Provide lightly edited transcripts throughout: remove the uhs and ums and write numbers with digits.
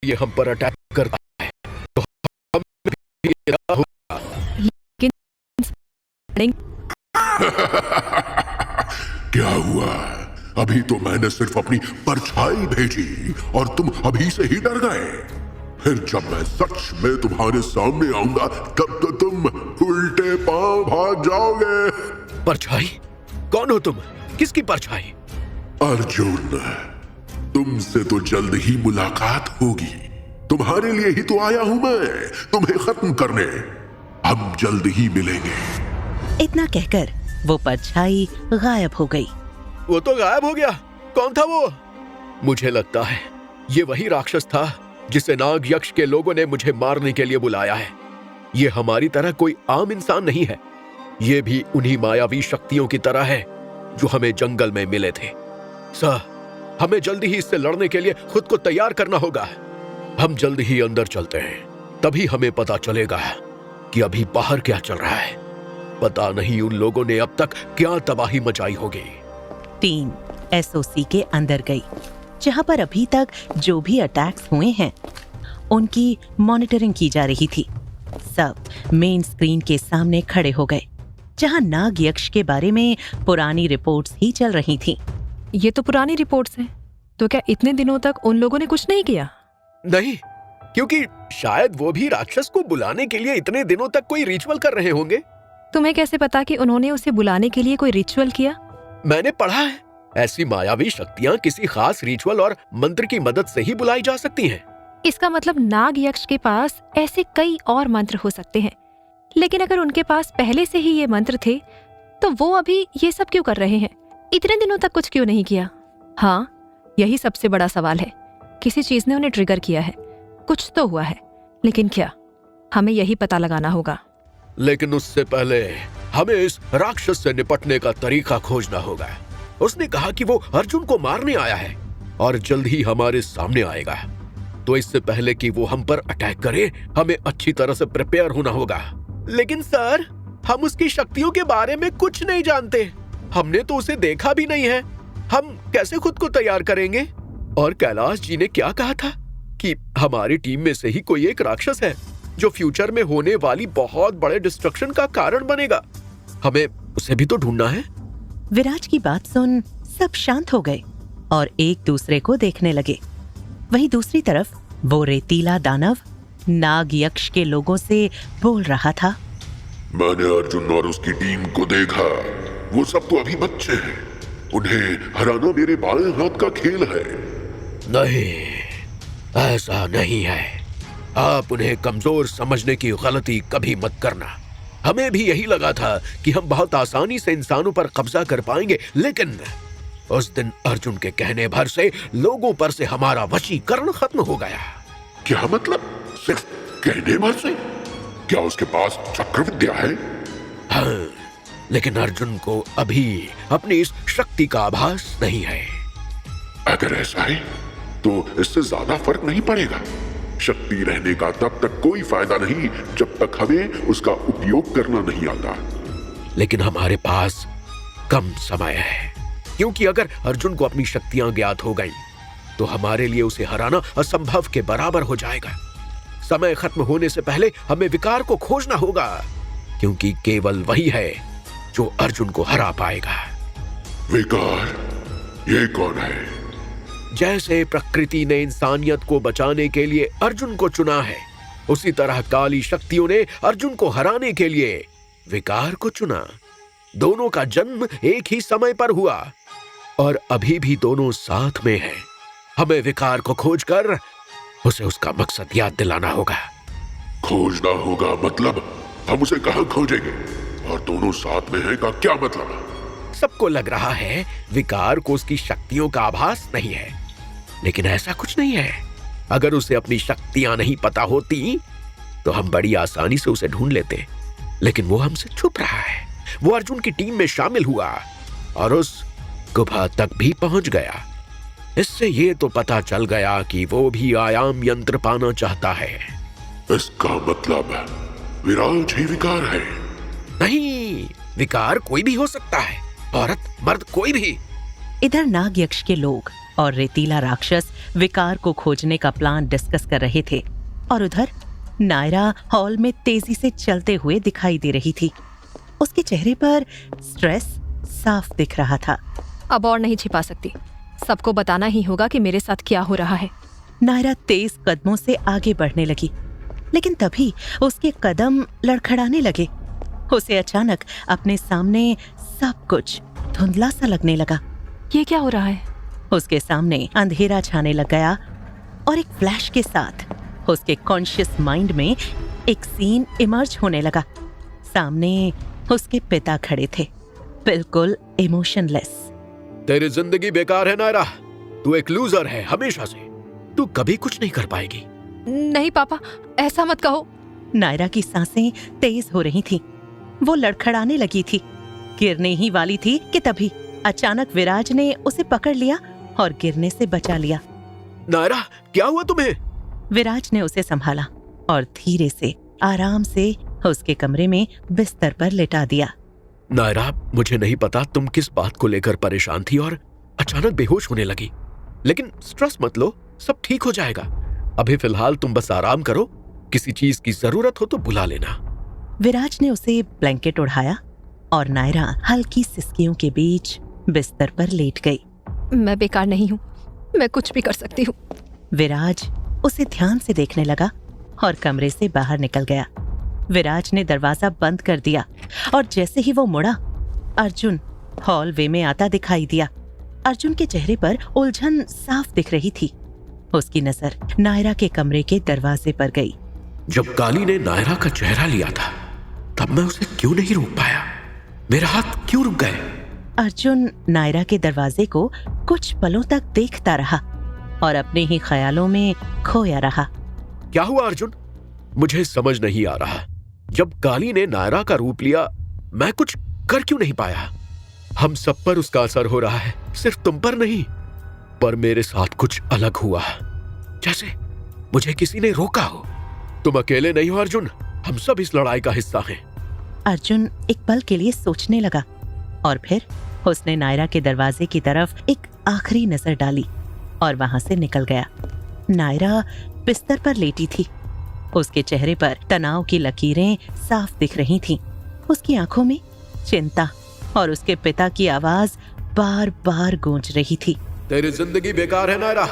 ये हम पर अटैक करता है तो हम भी क्या होगा? लेकिन क्या हुआ? अभी तो मैंने सिर्फ अपनी परछाई भेजी और तुम अभी से ही डर गए। फिर जब मैं सच में तुम्हारे सामने आऊंगा तब तो तुम उल्टे पांव भाग जाओगे। परछाई? कौन हो तुम? किसकी परछाई? अर्जुन, तुमसे तो जल्द ही मुलाकात होगी। तुम्हारे लिए ही तो आया हूं मैं, तुम्हें खत्म करने। हम जल्द ही मिलेंगे। इतना कहकर वो परछाई गायब हो गई। वो तो गायब हो गया। कौन था वो? मुझे लगता है ये वही राक्षस था जिसे नाग यक्ष के लोगों ने मुझे मारने के लिए बुलाया है। ये हमारी तरह कोई आम इंसान नहीं है। ये भी उन्हीं मायावी शक्तियों की तरह है जो हमें जंगल में मिले थे। सर, हमें जल्दी ही इससे लड़ने के लिए खुद को तैयार करना होगा। हम जल्द ही अंदर चलते हैं, तभी हमें पता चलेगा कि अभी बाहर क्या चल रहा है। पता नहीं उन लोगों ने अब तक क्या तबाही मचाई होगी। टीम एसओसी के अंदर गई, जहां पर अभी तक जो भी अटैक्स हुए हैं उनकी मॉनिटरिंग की जा रही थी। सब मेन स्क्रीन के सामने खड़े हो गए, जहां नाग यक्ष के बारे में पुरानी रिपोर्ट्स ही चल रही थीं। ये तो पुरानी रिपोर्ट्स हैं, तो क्या इतने दिनों तक उन लोगों ने कुछ नहीं किया? नहीं, क्योंकि शायद वो भी राक्षस को बुलाने के लिए इतने दिनों तक कोई रिचुअल कर रहे होंगे। तुम्हें कैसे पता कि उन्होंने उसे बुलाने के लिए कोई रिचुअल किया? मैंने पढ़ा है, ऐसी मायावी शक्तियां किसी खास रिचुअल और मंत्र की मदद से ही बुलाई जा सकती हैं। इसका मतलब नाग यक्ष के पास ऐसे कई और मंत्र हो सकते हैं। लेकिन अगर उनके पास पहले से ही ये मंत्र थे, तो वो अभी ये सब क्यों कर रहे हैं? इतने दिनों तक कुछ क्यों नहीं किया? हाँ, यही सबसे बड़ा सवाल है। किसी चीज ने उन्हें ट्रिगर किया है, कुछ तो हुआ है, लेकिन क्या? हमें यही पता लगाना होगा। लेकिन उससे पहले हमें इस राक्षस से निपटने का तरीका खोजना होगा। उसने कहा कि वो अर्जुन को मारने आया है और जल्द ही हमारे सामने आएगा। तो इससे पहले कि वो हम पर अटैक करे, हमें अच्छी तरह से प्रिपेयर होना होगा। लेकिन सर, हम उसकी शक्तियों के बारे में कुछ नहीं जानते। हमने तो उसे देखा भी नहीं है। हम कैसे खुद को तैयार करेंगे? और कैलाश जी ने क्या कहा था कि हमारी टीम में से ही कोई एक राक्षस है जो फ्यूचर में होने वाली बहुत बड़े डिस्ट्रक्शन का कारण बनेगा। हमें उसे भी तो ढूंढना है। विराज की बात सुन सब शांत हो गए और एक दूसरे को देखने लगे। वहीं दूसरी तरफ वो रेतीला दानव नाग यक्ष के लोगों से बोल रहा था। मैंने अर्जुन और उसकी टीम को देखा। वो सब तो अभी बच्चे हैं। उन्हें हराना मेरे बाएं हाथ का खेल है। नहीं, ऐसा नहीं है। आप उन्हें कमजोर समझने की गलती कभी मत करना। हमें भी यही लगा था कि हम बहुत आसानी से इंसानों पर कब्जा कर पाएंगे, लेकिन उस दिन अर्जुन के कहने भर से लोगों पर से हमारा वशीकरण खत्म हो गया। क्या मतलब? सिर्फ कहने भर से? क्या उसके पास चक्र विद्या है? हाँ, लेकिन अर्जुन को अभी अपनी इस शक्ति का आभास नहीं है। अगर ऐसा है तो इससे ज्यादा फर्क नहीं पड़ेगा। शक्ति रहने का तब तक कोई फायदा नहीं जब तक हमें उसका उपयोग करना नहीं आता। लेकिन हमारे पास कम समय है, क्योंकि अगर अर्जुन को अपनी शक्तियां ज्ञात हो गईं, तो हमारे लिए उसे हराना असंभव के बराबर हो जाएगा। समय खत्म होने से पहले हमें विकार को खोजना होगा, क्योंकि केवल वही है जो अर्जुन को हरा पाएगा। विकार? ये कौन है? जैसे प्रकृति ने इंसानियत को बचाने के लिए अर्जुन को चुना है, उसी तरह काली शक्तियों ने अर्जुन को हराने के लिए विकार को चुना। दोनों का जन्म एक ही समय पर हुआ और अभी भी दोनों साथ में हैं। हमें विकार को खोजकर उसे उसका मकसद याद दिलाना होगा। खोजना होगा मतलब? हम उसे कहां खोजेंगे? और दोनों साथ में हैं का क्या मतलब? सबको लग रहा है विकार को उसकी शक्तियों का आभास नहीं है, लेकिन ऐसा कुछ नहीं है। अगर उसे अपनी शक्तियां नहीं पता होती तो हम बड़ी आसानी से उसे ढूंढ लेते, लेकिन वो हमसे छुप रहा है। वो अर्जुन की टीम में शामिल हुआ और उस गुफा तक भी पहुंच गया। इससे ये तो पता चल गया कि वो भी आयाम यंत्र पाना चाहता है। इसका मतलब विराज ही विकार है? नहीं, विकार कोई भी हो सकता है, औरत मर्द कोई भी। इधर नाग यक्ष के लोग और रेतीला राक्षस विकार को खोजने का प्लान डिस्कस कर रहे थे। और उधर नायरा हॉल में तेजी से चलते हुए दिखाई दे रही थी। उसके चेहरे पर स्ट्रेस साफ दिख रहा था। अब और नहीं छिपा सकती, सबको बताना ही होगा कि मेरे साथ क्या हो रहा है। नायरा तेज कदमों से आगे बढ़ने लगी, लेकिन तभी उसके कदम लड़खड़ाने लगे। उसे अचानक अपने सामने सब कुछ धुंधला सा लगने लगा। ये क्या हो रहा है? उसके सामने अंधेरा छाने लग गया और एक फ्लैश के साथ उसके कॉन्शियस माइंड में एक सीन इमर्ज होने लगा। सामने उसके पिता खड़े थे, बिल्कुल इमोशनलेस। तेरी जिंदगी बेकार है नायरा, तू एक लूजर है हमेशा से, तू कभी कुछ नहीं कर पाएगी। नहीं पापा, ऐसा मत कहो। नायरा की सांसें तेज हो रही थीं। वो लड़खड़ाने लगी थी, गिरने ही वाली थी कि तभी अचानक विराज ने उसे पकड़ लिया और गिरने से बचा लिया। नायरा, क्या हुआ तुम्हें? विराज ने उसे संभाला और धीरे से आराम से उसके कमरे में बिस्तर पर लिटा दिया। नायरा, मुझे नहीं पता तुम किस बात को लेकर परेशान थी और अचानक बेहोश होने लगी, लेकिन स्ट्रेस मत लो, सब ठीक हो जाएगा। अभी फिलहाल तुम बस आराम करो, किसी चीज की जरूरत हो तो बुला लेना। विराज ने उसे ब्लैंकेट उढ़ाया और नायरा हल्की सिसकियों के बीच बिस्तर पर लेट गई। मैं बेकार नहीं हूँ, मैं कुछ भी कर सकती हूँ। विराज उसे ध्यान से देखने लगा और कमरे से बाहर निकल गया। विराज ने दरवाजा बंद कर दिया और जैसे ही वो मुड़ा, अर्जुन हॉलवे में आता दिखाई दिया। अर्जुन के चेहरे पर उलझन साफ दिख रही थी। उसकी नजर नायरा के कमरे के दरवाजे पर गई। जब काली ने नायरा का चेहरा लिया था, तब मैं उसे क्यों नहीं रोक पाया? मेरा हाथ क्यों रुक गए? अर्जुन नायरा के दरवाजे को कुछ पलों तक देखता रहा और अपने ही ख्यालों में खोया रहा। क्या हुआ अर्जुन? मुझे समझ नहीं आ रहा। जब काली ने नायरा का रूप लिया, मैं कुछ कर क्यों नहीं पाया? हम सब पर उसका असर हो रहा है, सिर्फ तुम पर नहीं। पर मेरे साथ कुछ अलग हुआ, जैसे मुझे किसी ने रोका हो। तुम अकेले नहीं हो अर्जुन, हम सब इस लड़ाई का हिस्सा हैं। अर्जुन एक पल के लिए सोचने लगा और फिर उसने नायरा के दरवाजे की तरफ एक आखिरी नजर डाली और वहां से निकल गया। नायरा बिस्तर पर लेटी थी। उसके चेहरे पर तनाव की लकीरें साफ दिख रही थीं। उसकी आंखों में चिंता और उसके पिता की आवाज बार बार गूंज रही थी। तेरी जिंदगी बेकार है नायरा,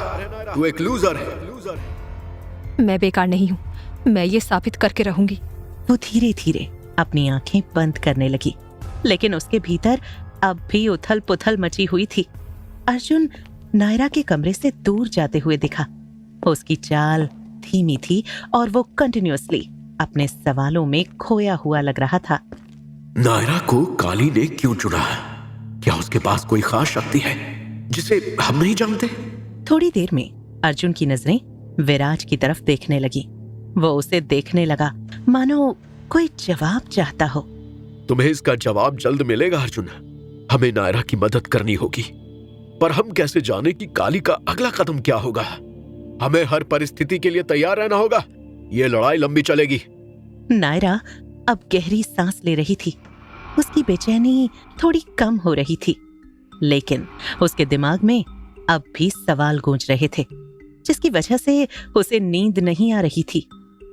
तू एक लूजर है। मैं बेकार नहीं हूँ, मैं ये साबित करके रहूंगी। वो धीरे धीरे अपनी आंखें बंद करने लगी, लेकिन उसके भीतर अब भी उथल पुथल मची हुई थी। अर्जुन नायरा के कमरे से दूर जाते हुए दिखा। उसकी चाल धीमी थी और वो कंटिन्यूअसली अपने सवालों में खोया हुआ लग रहा था। नायरा को काली ने क्यों चुना? क्या उसके पास कोई खास शक्ति है जिसे हम नहीं जानते? थोड़ी देर में अर्जुन की नजरें विराज की तरफ देखने लगी। वो उसे देखने लगा मानो कोई जवाब चाहता हो। तुम्हें इसका जवाब जल्द मिलेगा अर्जुन। हमें नायरा की मदद करनी होगी, पर हम कैसे जाने कि काली का अगला कदम क्या होगा? हमें हर परिस्थिति के लिए तैयार रहना होगा। ये लड़ाई लंबी चलेगी। नायरा अब गहरी सांस ले रही थी। उसकी बेचैनी थोड़ी कम हो रही थी, लेकिन उसके दिमाग में अब भी सवाल गूंज रहे थे, जिसकी वजह से उसे नींद नहीं आ रही थी।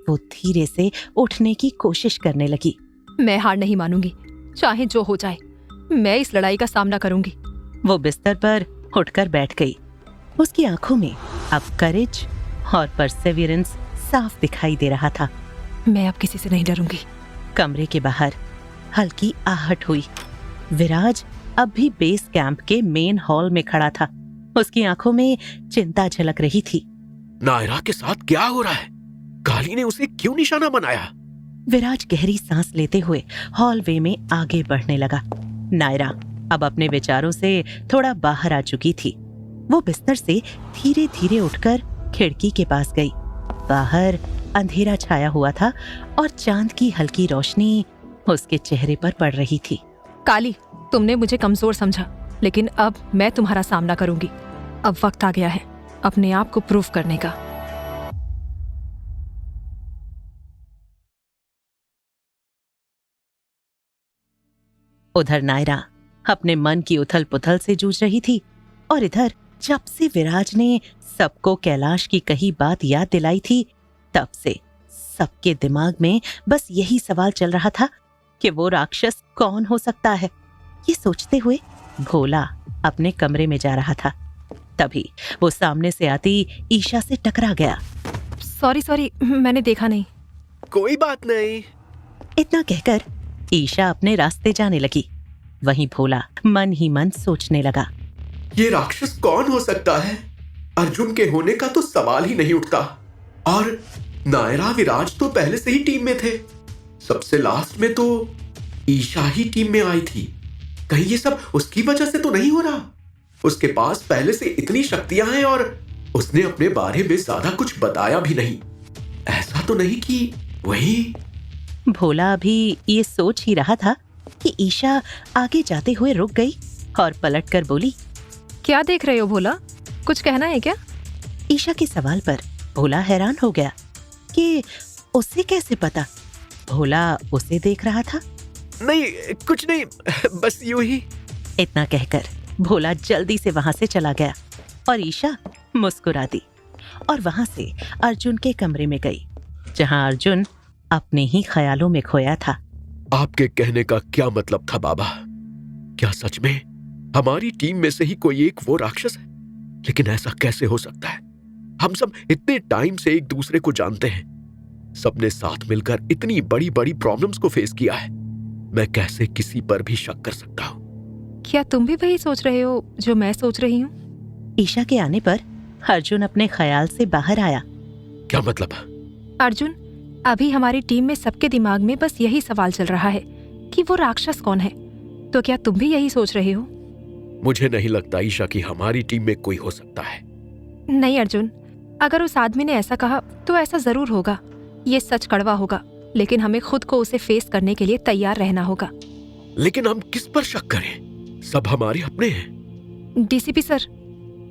वो धीरे से उठने की कोशिश करने लगी। मैं हार नहीं मानूंगी, चाहे जो हो जाए, मैं इस लड़ाई का सामना करूंगी। वो बिस्तर पर उठकर बैठ गई। उसकी आंखों में अब करेज और परसेवरेंस साफ दिखाई दे रहा था। मैं अब किसी से नहीं डरूंगी। कमरे के बाहर हल्की आहट हुई। विराज अब भी बेस कैंप के मेन हॉल में खड़ा था। उसकी आंखों में चिंता झलक रही थी। नायरा के साथ क्या हो रहा है? काली ने उसे क्यों निशाना बनाया? विराज गहरी सांस लेते हुए हॉलवे में आगे बढ़ने लगा। नायरा अब अपने विचारों से थोड़ा बाहर आ चुकी थी। वो बिस्तर से धीरे धीरे उठकर खिड़की के पास गई। बाहर अंधेरा छाया हुआ था और चांद की हल्की रोशनी उसके चेहरे पर पड़ रही थी। काली, तुमने मुझे कमजोर समझा, लेकिन अब मैं तुम्हारा सामना करूंगी। अब वक्त आ गया है अपने आप को प्रूव करने का। उधर नायरा अपने मन की उथल पुथल से जूझ रही थी और इधर जब से विराज ने सबको कैलाश की कही बात याद दिलाई थी, तब से सबके दिमाग में बस यही सवाल चल रहा था कि वो राक्षस कौन हो सकता है। ये सोचते हुए भोला अपने कमरे में जा रहा था, तभी वो सामने से आती ईशा से टकरा गया। सॉरी, मैंने देखा नहीं। कोई बात नहीं। इतना कहकर ईशा अपने रास्ते जाने लगी। वहीं भोला मन ही मन सोचने लगा, ये राक्षस कौन हो सकता है? अर्जुन के होने का तो सवाल ही नहीं उठता। और नायरा विराज तो पहले से ही टीम में थे। सबसे लास्ट में तो ईशा ही टीम में आई थी। कहीं ये सब उसकी वजह से तो नहीं हो रहा? उसके पास पहले से इतनी शक्तियां हैं और उसने अपने बारे में ज्यादा कुछ बताया भी नहीं। ऐसा तो नहीं कि वही। भोला अभी ये सोच ही रहा था कि ईशा आगे जाते हुए रुक गई और पलटकर बोली, क्या देख रहे हो भोला? कुछ कहना है क्या? ईशा के सवाल पर भोला हैरान हो गया कि उसे कैसे पता। भोला उसे देख रहा था। नहीं, कुछ नहीं, बस यूं ही। इतना कहकर भोला जल्दी से वहां से चला गया और ईशा मुस्कुरा दी और वहां से अर्जुन के कमरे में गई, जहां अर्जुन अपने ही ख्यालों में खोया था। आपके कहने का क्या मतलब था बाबा? क्या सच में हमारी टीम में से ही कोई एक वो राक्षस है? लेकिन ऐसा कैसे हो सकता है? हम सब इतने टाइम से एक दूसरे को जानते हैं, सबने साथ मिलकर इतनी बड़ी बड़ी प्रॉब्लम्स को फेस किया है। मैं कैसे किसी पर भी शक कर सकता हूँ? क्या तुम भी वही सोच रहे हो जो मैं सोच रही हूँ? ईशा के आने पर अर्जुन अपने ख्याल से बाहर आया। क्या मतलब? अर्जुन, अभी हमारी टीम में सबके दिमाग में बस यही सवाल चल रहा है कि वो राक्षस कौन है। तो क्या तुम भी यही सोच रहे हो? मुझे नहीं लगता ईशा कि हमारी टीम में कोई हो सकता है। नहीं अर्जुन, अगर उस आदमी ने ऐसा कहा तो ऐसा जरूर होगा। ये सच कड़वा होगा, लेकिन हमें खुद को उसे फेस करने के लिए तैयार रहना होगा। लेकिन हम किस पर शक करें? सब हमारे अपने हैं। DCP sir.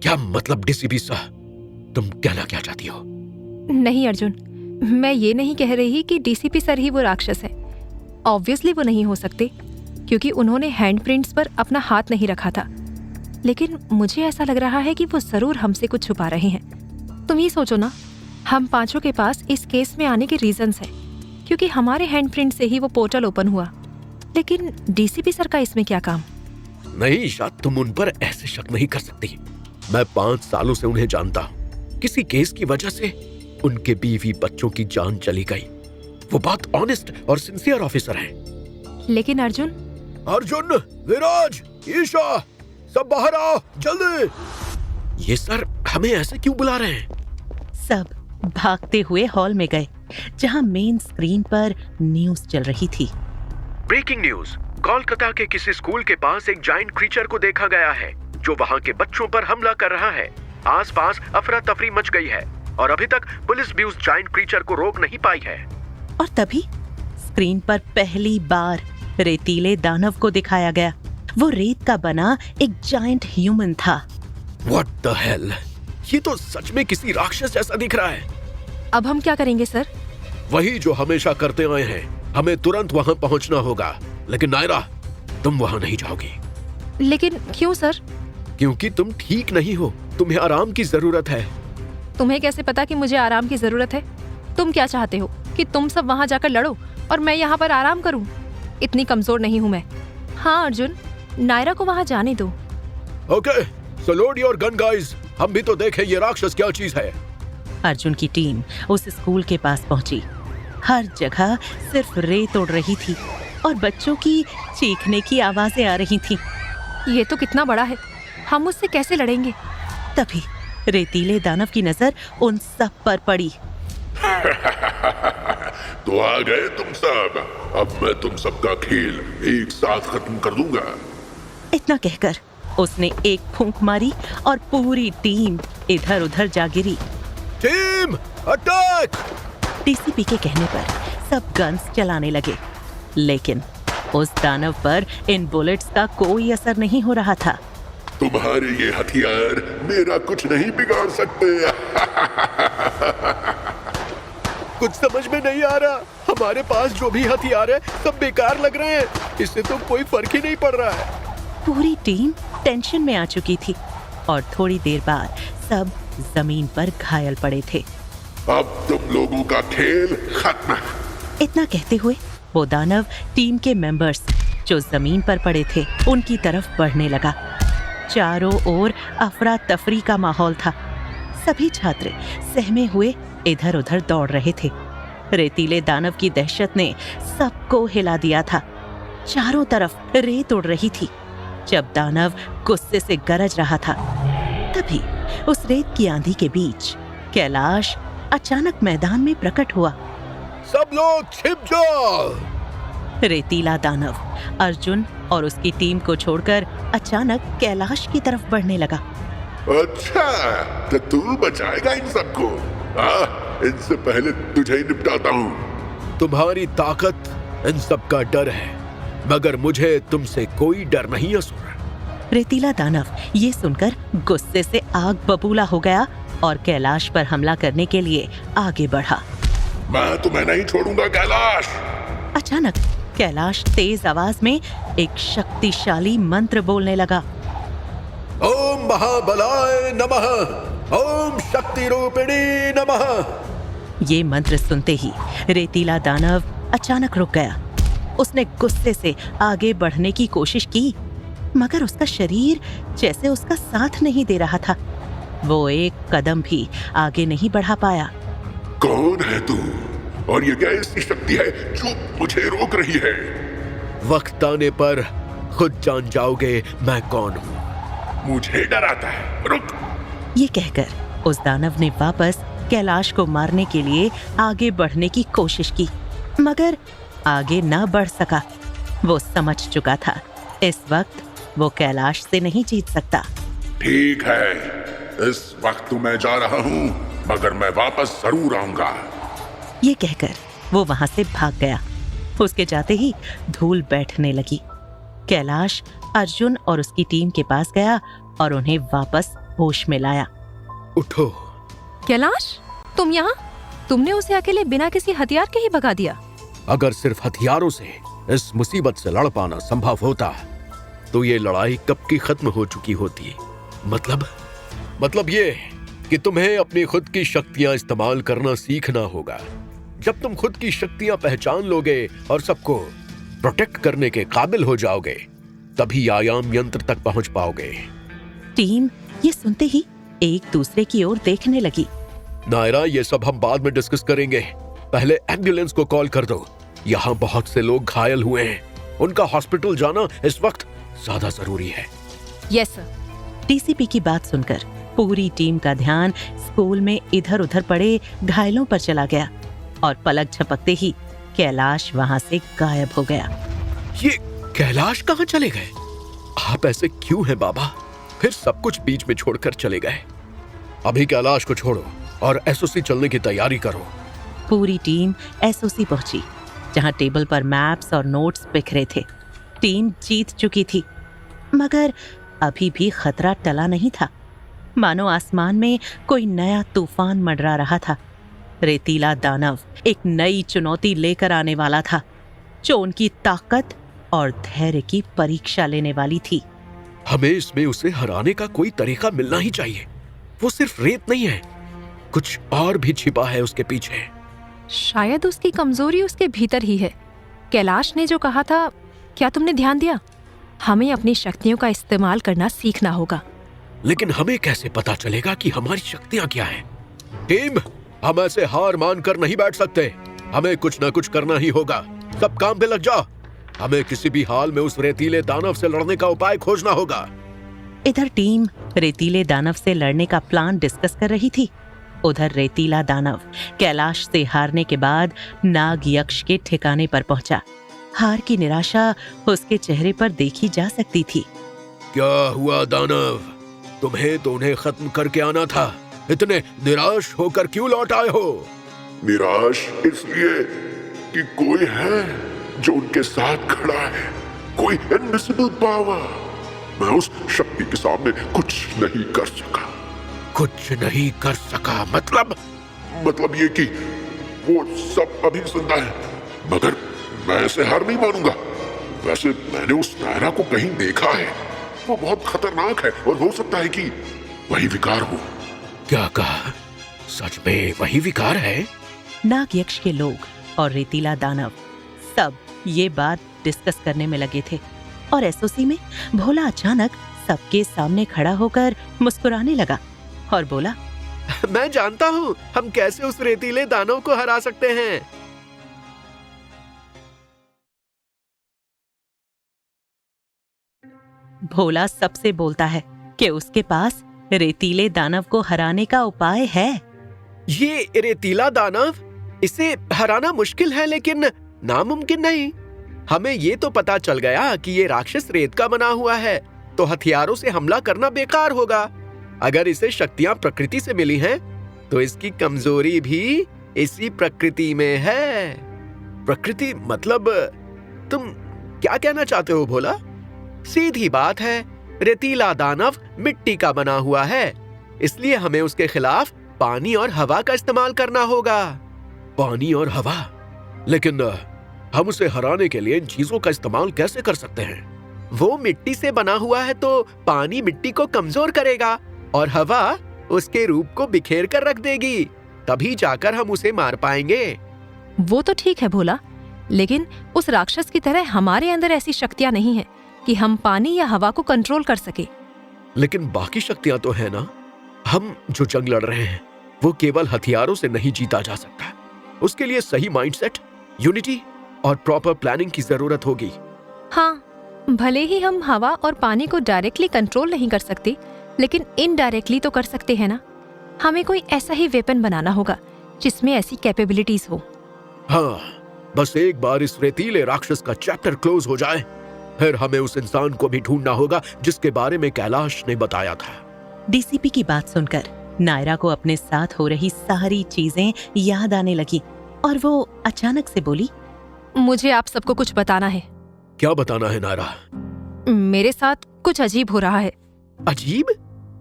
क्या मतलब डीसीपी सर? तुम कहना क्या चाहती हो? नहीं अर्जुन, मैं ये नहीं कह रही कि डीसीपी सर ही वो राक्षस है। ऑब्वियसली वो नहीं हो सकते, क्योंकि उन्होंने हैंडप्रिंट्स पर अपना हाथ नहीं रखा था। लेकिन मुझे ऐसा लग रहा है कि वो जरूर हमसे कुछ छुपा रहे हैं। तुम ही सोचो ना, हम पांचों के पास इस केस में आने के रीजंस हैं, क्योंकि हमारे हैंडप्रिंट से ही वो पोर्टल ओपन हुआ। लेकिन डीसीपी सर का इसमें क्या काम? नहीं ईशा, तुम उन पर ऐसे शक नहीं कर सकती। मैं 5 सालों से उन्हें जानता हूँ। किसी केस की वजह से उनके बीवी बच्चों की जान चली गई। वो बहुत ऑनेस्ट और सिंसियर ऑफिसर हैं। लेकिन अर्जुन, विराज, ईशा, सब बाहर आओ जल्दी। ये सर हमें ऐसे क्यों बुला रहे हैं? सब भागते हुए हॉल में गए, जहां मेन स्क्रीन पर न्यूज चल रही थी। ब्रेकिंग न्यूज, कोलकाता के किसी स्कूल के पास एक जायंट क्रीचर को देखा गया है जो वहां के बच्चों पर हमला कर रहा है। आसपास अफरा तफरी मच गई है और अभी तक पुलिस भी उस जायंट क्रीचर को रोक नहीं पाई है। और तभी स्क्रीन पर पहली बार रेतीले दानव को दिखाया गया। वो रेत का बना एक जायंट ह्यूमन था। What the hell? ये तो सच में किसी राक्षस जैसा दिख रहा है। अब हम क्या करेंगे सर? वही जो हमेशा करते आए हैं, हमें तुरंत वहां पहुंचना होगा। लेकिन नायरा, तुम वहां नहीं जाओगी। लेकिन क्यों सर? क्योंकि तुम ठीक नहीं हो, तुम्हें आराम की जरूरत है। तुम्हें कैसे पता कि मुझे आराम की जरूरत है? तुम क्या चाहते हो कि तुम सब वहां जाकर लड़ो और मैं यहाँ पर आराम करूं? इतनी कमजोर नहीं हूं मैं। हाँ अर्जुन, नायरा को वहां जाने दो। Okay, so load your gun guys. हम भी तो देखें ये राक्षस क्या चीज है। अर्जुन की टीम उस स्कूल के पास पहुंची। हर जगह सिर्फ रेत उड़ रही थी और बच्चों की चीखने की आवाजें आ रही थीं। ये तो कितना बड़ा है, हम उससे कैसे लड़ेंगे? तभी रेतीले दानव की नजर उन सब पर पड़ी। तो आ गए तुम सब। अब मैं तुम सबका खेल एक साथ खत्म कर दूंगा। इतना कहकर उसने एक फूंक मारी और पूरी टीम इधर उधर जा गिरी। Team attack! डीसीपी के कहने पर सब गन्स चलाने लगे, लेकिन उस दानव पर इन बुलेट्स का कोई असर नहीं हो रहा था। तुम्हारे ये हथियार मेरा कुछ नहीं बिगाड़ सकते। कुछ समझ में नहीं आ रहा। हमारे पास जो भी हथियार है सब बेकार लग रहे हैं। इससे तो कोई फर्क ही नहीं पड़ रहा है। पूरी टीम टेंशन में आ चुकी थी। और थोड़ी देर बाद सब जमीन पर घायल पड़े थे। अब तुम लोगों का खेल खत्म। इतना कहते हुए वो दानव टीम के मेंबर्स जो जमीन पर पड़े थे उनकी तरफ बढ़ने लगा। चारों ओर अफरा तफरी का माहौल था। सभी छात्र सहमे हुए इधर उधर दौड़ रहे थे। रेतीले दानव की दहशत ने सबको हिला दिया था। चारों तरफ रेत उड़ रही थी। जब दानव गुस्से से गरज रहा था, तभी उस रेत की आंधी के बीच कैलाश अचानक मैदान में प्रकट हुआ। सब लोग छिप जाओ। रेतीला दानव अर्जुन और उसकी टीम को छोड़कर अचानक कैलाश की तरफ बढ़ने लगा। अच्छा, तो तू बचाएगा इन सबको? इनसे पहले तुझे ही निपटाता हूँ। तुम्हारी ताकत इन सब का डर है, मगर मुझे तुमसे कोई डर नहीं असुर। रेतीला दानव ये सुनकर गुस्से से आग बबूला हो गया और कैलाश पर हमला करने के लिए आगे बढ़ा। मैं तुम्हें नहीं छोड़ूंगा कैलाश। अचानक कैलाश तेज आवाज में एक शक्तिशाली मंत्र बोलने लगा। ओम महाबलाय नमः, ओम शक्ति रूपिणी नमः। ये मंत्र सुनते ही रेतीला दानव अचानक रुक गया। उसने गुस्से से आगे बढ़ने की कोशिश की, मगर उसका शरीर जैसे उसका साथ नहीं दे रहा था। वो एक कदम भी आगे नहीं बढ़ा पाया। कौन है तू और ये क्या ऐसी शक्ति है जो मुझे रोक रही है? वक्त आने पर खुद जान जाओगे मैं कौन हूँ। मुझे डराता है, रुक। ये कहकर उस दानव ने वापस कैलाश को मारने के लिए आगे बढ़ने की कोशिश की, मगर आगे न बढ़ सका। वो समझ चुका था इस वक्त वो कैलाश से नहीं जीत सकता। ठीक है, इस वक्त मैं जा रहा हूँ, मगर मैं वापस जरूर आऊंगा। ये कहकर वो वहां से भाग गया। उसके जाते ही धूल बैठने लगी। कैलाश अर्जुन और उसकी टीम के पास गया और उन्हें वापस होश में लाया। उठो। कैलाश, तुम यहाँ? तुमने उसे अकेले बिना किसी हथियार के ही भगा दिया। अगर सिर्फ हथियारों से इस मुसीबत से लड़ पाना संभव होता तो ये लड़ाई कब की खत्म हो चुकी होती। मतलब ये कि तुम्हें अपनी खुद की शक्तियां इस्तेमाल करना सीखना होगा। जब तुम खुद की शक्तियां पहचान लोगे और सबको प्रोटेक्ट करने के काबिल हो जाओगे, तभी आयाम यंत्र तक पहुंच पाओगे। टीम ये सुनते ही एक दूसरे की ओर देखने लगी। नायरा, ये सब हम बाद में डिस्कस करेंगे। पहले एम्बुलेंस को कॉल कर दो। यहाँ बहुत से लोग घायल हुए हैं। उनका हॉस्पिटल जाना इस वक्त ज्यादा जरूरी है। Yes sir. डीसीपी की बात सुनकर पूरी टीम का ध्यान स्कूल में इधर उधर पड़े घायलों पर चला गया और पलक झपकते ही कैलाश वहां से गायब हो गया। ये कैलाश कहाँ चले गए? आप ऐसे क्यों हैं बाबा? फिर सब कुछ बीच में छोड़कर चले गए। अभी कैलाश को छोड़ो और एसओसी चलने की तैयारी करो। पूरी टीम एसओसी पहुंची, जहां टेबल पर मैप्स और नोट्स बिखरे थे। टीम जीत चुकी थी, मगर अभी भी खतरा टला नहीं था। मानो आसमान में कोई नया तूफान मंडरा रहा था। रेतीला दानव एक नई चुनौती लेकर आने वाला था, जो उनकी ताकत और धैर्य की परीक्षा लेने वाली थी। हमें इसमें उसे हराने का कोई तरीका मिलना ही चाहिए। वो सिर्फ रेत नहीं है, कुछ और भी छिपा है उसके पीछे। शायद उसकी कमजोरी उसके भीतर ही है। कैलाश ने जो कहा था, क्या तुमने ध्यान दिया? हमें अपनी शक्तियों का इस्तेमाल करना सीखना होगा। लेकिन हमें कैसे पता चलेगा कि हमारी शक्तियां क्या हैं? टीम, हम ऐसे हार मानकर नहीं बैठ सकते। हमें कुछ ना कुछ करना ही होगा। सब काम पे लग जाओ। हमें किसी भी हाल में उस रेतीले दानव से लड़ने का उपाय खोजना होगा। इधर टीम रेतीले दानव से लड़ने का प्लान डिस्कस कर रही थी। उधर रेतीला दानव कैलाश से हारने के बाद नाग यक्ष के ठिकाने पर पहुंचा। हार की निराशा उसके चेहरे पर देखी जा सकती थी। क्या हुआ दानव? तुम्हें तो उन्हें खत्म करके आना था। इतने निराश होकर क्यों लौट आए हो? निराश इसलिए कि कोई है जो उनके साथ खड़ा है, कोई इनविजिबल पावर। मैं उस शक्ति के सामने कुछ नहीं कर सका। कुछ नहीं कर सका मतलब ये कि वो सब अभी जिंदा है, मगर मैं ऐसे हार नहीं मानूंगा। वैसे मैंने उस नायरा को कहीं देखा है। वो बहुत खतरनाक है और हो सकता है कि वही विकार हो। क्या कहा? सच में वही विकार है? नाग यक्ष के लोग और रेतीला दानव सब ये बात डिस्कस करने में लगे थे और एसओसी में भोला अचानक सबके सामने खड़ा होकर मुस्कुराने लगा और बोला, मैं जानता हूँ हम कैसे उस रेतीले दानव को हरा सकते हैं। भोला सबसे बोलता है कि उसके पास रेतीले दानव को हराने का उपाय है। ये रेतीला दानव, इसे हराना मुश्किल है लेकिन नामुमकिन नहीं। हमें ये तो पता चल गया कि ये राक्षस रेत का बना हुआ है, तो हथियारों से हमला करना बेकार होगा। अगर इसे शक्तियां प्रकृति से मिली हैं, तो इसकी कमजोरी भी इसी प्रकृति में है। प्रकृति मतलब तुम क्या कहना चाहते हो भोला? सीधी बात है, रेतीला दानव मिट्टी का बना हुआ है, इसलिए हमें उसके खिलाफ पानी और हवा का इस्तेमाल करना होगा। पानी और हवा? लेकिन हम उसे हराने के लिए इन चीजों का इस्तेमाल कैसे कर सकते हैं? वो मिट्टी से बना हुआ है, तो पानी मिट्टी को कमजोर करेगा और हवा उसके रूप को बिखेर कर रख देगी, तभी जाकर हम उसे मार पाएंगे। वो तो ठीक है भोला, लेकिन उस राक्षस की तरह हमारे अंदर ऐसी शक्तियां नहीं है कि हम पानी या हवा को कंट्रोल कर सके। लेकिन बाकी शक्तियां तो है ना। हम जो जंग लड़ रहे हैं वो केवल हथियारों से नहीं जीता जा सकता। उसके लिए सही माइंडसेट, यूनिटी और प्रॉपर प्लानिंग की जरूरत होगी। हाँ, भले ही हम हवा और पानी को डायरेक्टली कंट्रोल नहीं कर सकते, लेकिन इनडायरेक्टली तो कर सकते हैं ना। हमें कोई ऐसा ही वेपन बनाना होगा जिसमें ऐसी कैपेबिलिटीज हो। हाँ, बस एक बार इस रेतीले राक्षस का चैप्टर क्लोज हो जाए, फिर हमें उस इंसान को भी ढूंढना होगा जिसके बारे में कैलाश ने बताया था। डीसीपी की बात सुनकर नायरा को अपने साथ हो रही सारी चीजें याद आने लगी और वो अचानक से बोली, मुझे आप सबको कुछ बताना है। क्या बताना है नायरा? मेरे साथ कुछ अजीब हो रहा है। अजीब?